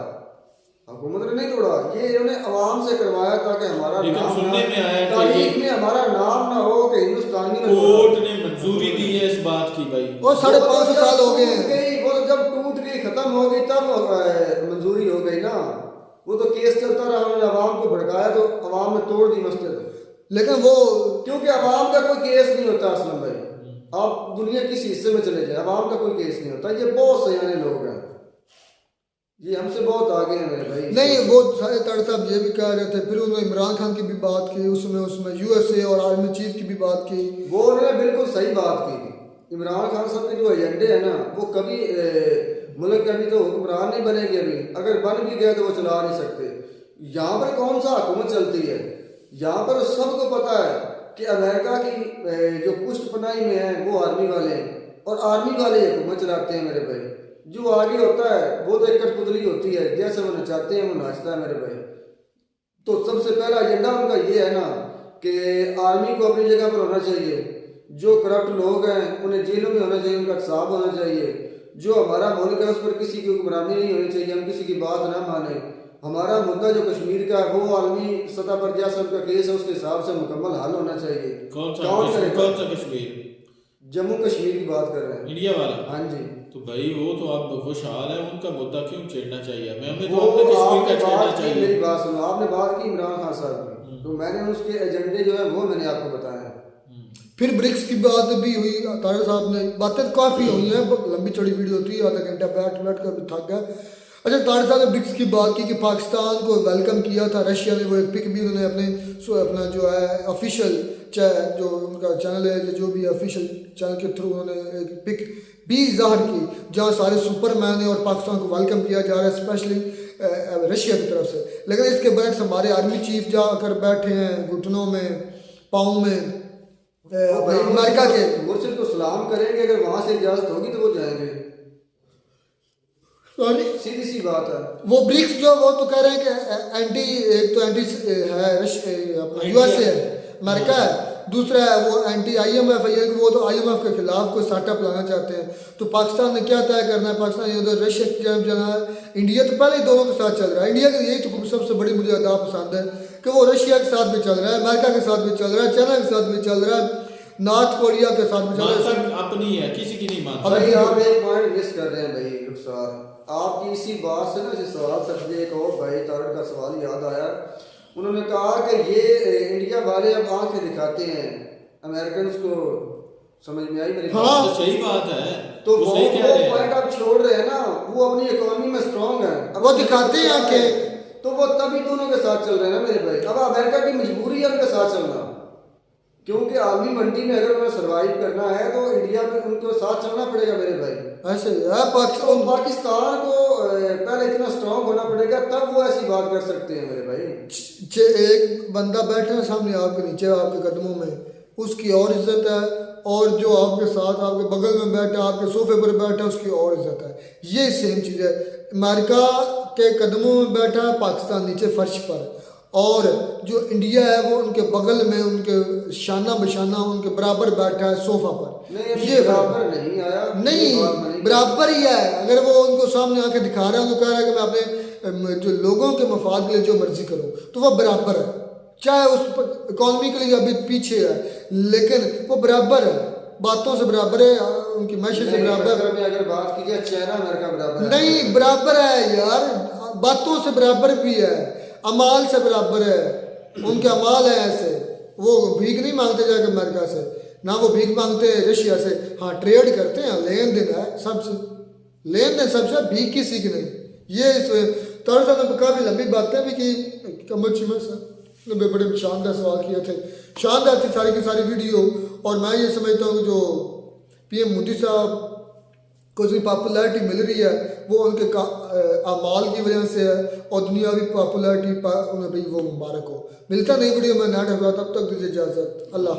A: हुकूमत ने नहीं तोड़ा, ये इन्होंने अवाम से करवाया ताकि हमारा
E: लेकिन
A: नाम
E: सुनने में आया कि
A: तारीख में हमारा नाम ना हो कि हिंदुस्तानी ने
E: कोर्ट ने मंजूरी दी है इस बात की भाई।
B: वो 550 साल हो गए हैं।
A: वो तो जब टूट गई खत्म हो गई तब मंजूरी हो गई ना। वो तो केस चलता रहा, उन्होंने अवाम को भड़काया तो अवाम ने तोड़ दी मस्जिद।
B: लेकिन वो
A: क्योंकि अवाम का कोई केस नहीं होता असलम भाई। आप दुनिया किस हिस्से में चले जाए, अवाम का कोई केस नहीं होता। ये बहुत सयाने लोग हैं, ये हमसे बहुत आगे हैं मेरे भाई।
B: नहीं, वो सारे तड़ साहब ये भी कह रहे थे, फिर उन्होंने इमरान खान की भी बात की, उसमें USA और आर्मी चीफ की भी बात की।
A: वो उन्होंने बिल्कुल सही बात की। इमरान खान साहब के जो एजेंडे है ना, वो कभी मुल्क के अभी तो हुक्मरान नहीं बनेंगे। अभी अगर बन भी गए तो वो चला नहीं सकते। यहाँ पर कौन सा हुकूमत चलती है? यहाँ पर सबको पता है कि अमेरिका की जो पुष्ट पनाही में है वो आर्मी वाले हैं, और आर्मी वाले हुकूमत चलाते हैं मेरे भाई। जो आगे होता है वो तो एक कठपुतली होती है, जैसे वो नचाते हैं वो नाचता है मेरे भाई। तो सबसे पहला एजेंडा उनका ये है ना कि आर्मी को अपनी जगह पर होना चाहिए, जो करप्ट लोग हैं उन्हें जेलों में होना चाहिए, उनका हिसाब होना चाहिए। जो हमारा मुल्क है उस पर किसी की हुक्मरानी नहीं होनी चाहिए, हम किसी की बात ना माने। हमारा मुद्दा जो कश्मीर का है वो आलमी सतह पर जैसा उनका केस है उसके हिसाब से मुकम्मल हल होना चाहिए।
E: कौन सा कश्मीर?
A: जम्मू कश्मीर की बात कर रहे हैं,
E: इंडिया वाला?
A: हाँ जी।
E: तो भाई वो तो आप खुशहाल है, उनका मुद्दा क्यों छेड़ना चाहिए? हमें तो
A: वो
E: अपने कश्मीर
A: आपने
E: का छेड़ना
A: बात की,
E: चाहिए।
A: मेरी बात सुनो, आपने बात की इमरान खान साहब की, तो मैंने उसके एजेंडे जो है वो मैंने आपको बताया।
B: फिर ब्रिक्स की बात भी हुई, तारिक साहब ने बातें काफ़ी हुई हैं, लंबी चौड़ी वीडियो थी, आधा घंटा बैठ कर भी थक गया। अच्छा, तारिक साहब ने ब्रिक्स की बात की कि पाकिस्तान को वेलकम किया था रशिया ने, वो एक पिक भी उन्होंने अपना जो है ऑफिशियल जो उनका चैनल है, जो भी ऑफिशियल चैनल के थ्रू उन्होंने एक पिक भी जाहिर की, जहाँ सारे सुपरमैन है और पाकिस्तान को वेलकम किया जा रहा है। स्पेशली रशिया की तरफ से। लेकिन इसके बरक्स हमारे आर्मी चीफ जाकर बैठे हैं घुटनों में, पाँव में अमेरिका के।
A: मुर्शिद को सलाम करेंगे, अगर वहां से इजाजत होगी तो वो जाएंगे, सीधी सी बात है।
B: वो ब्रिक्स जो वो तो कह रहे हैं कि एंटी, एक तो एंटी है अपना यूएसए है, अमेरिका है, दूसरा है वो एंटी IMF है, वो तो IMF के खिलाफ कोई सेटअप लाना चाहते हैं। तो पाकिस्तान ने क्या तय करना है, पाकिस्तान ये उधर रशिया की तरफ जाना है, इंडिया तो पहले ही दोनों के साथ चल रहा है। इंडिया की यही तो सबसे बड़ी मुझे अदा पसंद है कि वो रशिया के साथ भी चल रहा है, अमेरिका के साथ भी चल रहा है, चाइना के साथ भी चल रहा है, नॉर्थ कोरिया के साथ भी चल रहा है।
E: अपनी है, किसी की नहीं मानता।
A: भाई आप एक पॉइंट मिस कर रहे हैं भाई रुखसार, आपकी इसी बात से ना इस सवाल से मुझे एक और भाई तारड़ का सवाल याद आया। उन्होंने कहा कि ये इंडिया वाले अब आंखें दिखाते हैं अमेरिकन को, समझ में आई मेरी
B: हाँ।
E: तो सही बात है,
A: तो वो
E: सही कह रहे हैं।
A: पॉइंट आप छोड़ रहे हैं ना, वो अपनी इकोनॉमी में स्ट्रांग है,
B: वो दिखाते हैं कि
A: तो वो तभी दोनों के साथ चल रहे हैं ना मेरे भाई। अब अमेरिका की मजबूरी है उनके साथ चलना, क्योंकि आलमी मंडी में अगर उन्हें सरवाइव करना है तो इंडिया में उनको साथ चलना पड़ेगा मेरे भाई।
B: ऐसे है
A: पाकिस्तान को पहले इतना स्ट्रांग होना पड़ेगा, तब वो ऐसी बात कर सकते हैं मेरे भाई।
B: एक बंदा बैठा है सामने आपके नीचे आपके कदमों में, उसकी और इज्जत है, और जो आपके साथ आपके बगल में बैठा आपके सोफे पर बैठा उसकी और इज्जत है। ये सेम चीज़ है, अमेरिका के कदमों में बैठा है पाकिस्तान नीचे फर्श पर, और जो इंडिया है वो उनके बगल में उनके शाना बशाना उनके बराबर बैठा है सोफा पर। ये
A: बराबर नहीं आया,
B: नहीं बराबर ही है। अगर वो उनको सामने आके दिखा रहा है, उनको कह रहा है कि मैं अपने जो लोगों के मफाद के लिए जो मर्जी करूँ, तो वो बराबर है, चाहे उस इकॉनमी के लिए अभी पीछे है, लेकिन वो बराबर है, बातों से बराबर है, उनकी मैशे से बराबर है।
A: अगर बात की जाए चाइना अमेरिका बराबर है,
B: नहीं बराबर है यार, बातों से बराबर भी है, अमाल से बराबर है, उनके अमाल है ऐसे। वो भीख नहीं मांगते जाकर अमेरिका से, ना वो भीख मांगते रशिया से। हाँ ट्रेड करते हैं, लेन देन है सबसे, लेन देन सबसे, भीख किसी की नहीं। ये तारड़ साहब ने काफ़ी लंबी बातें भी की, कमर चिमर साहब ने बड़े शानदार सवाल किए थे, शानदार थी सारी की सारी वीडियो। और मैं ये समझता हूँ कि जो PM मोदी साहब को जो पॉपुलैरिटी मिल रही है वो उनके अमाल की वजह से है, और दुनियावी पॉपुलैरिटी उन्हें भी वो मुबारक हो। मिलता नहीं वीडियो में, नाटक, तब तक दीजिए इजाज़त, अल्लाह।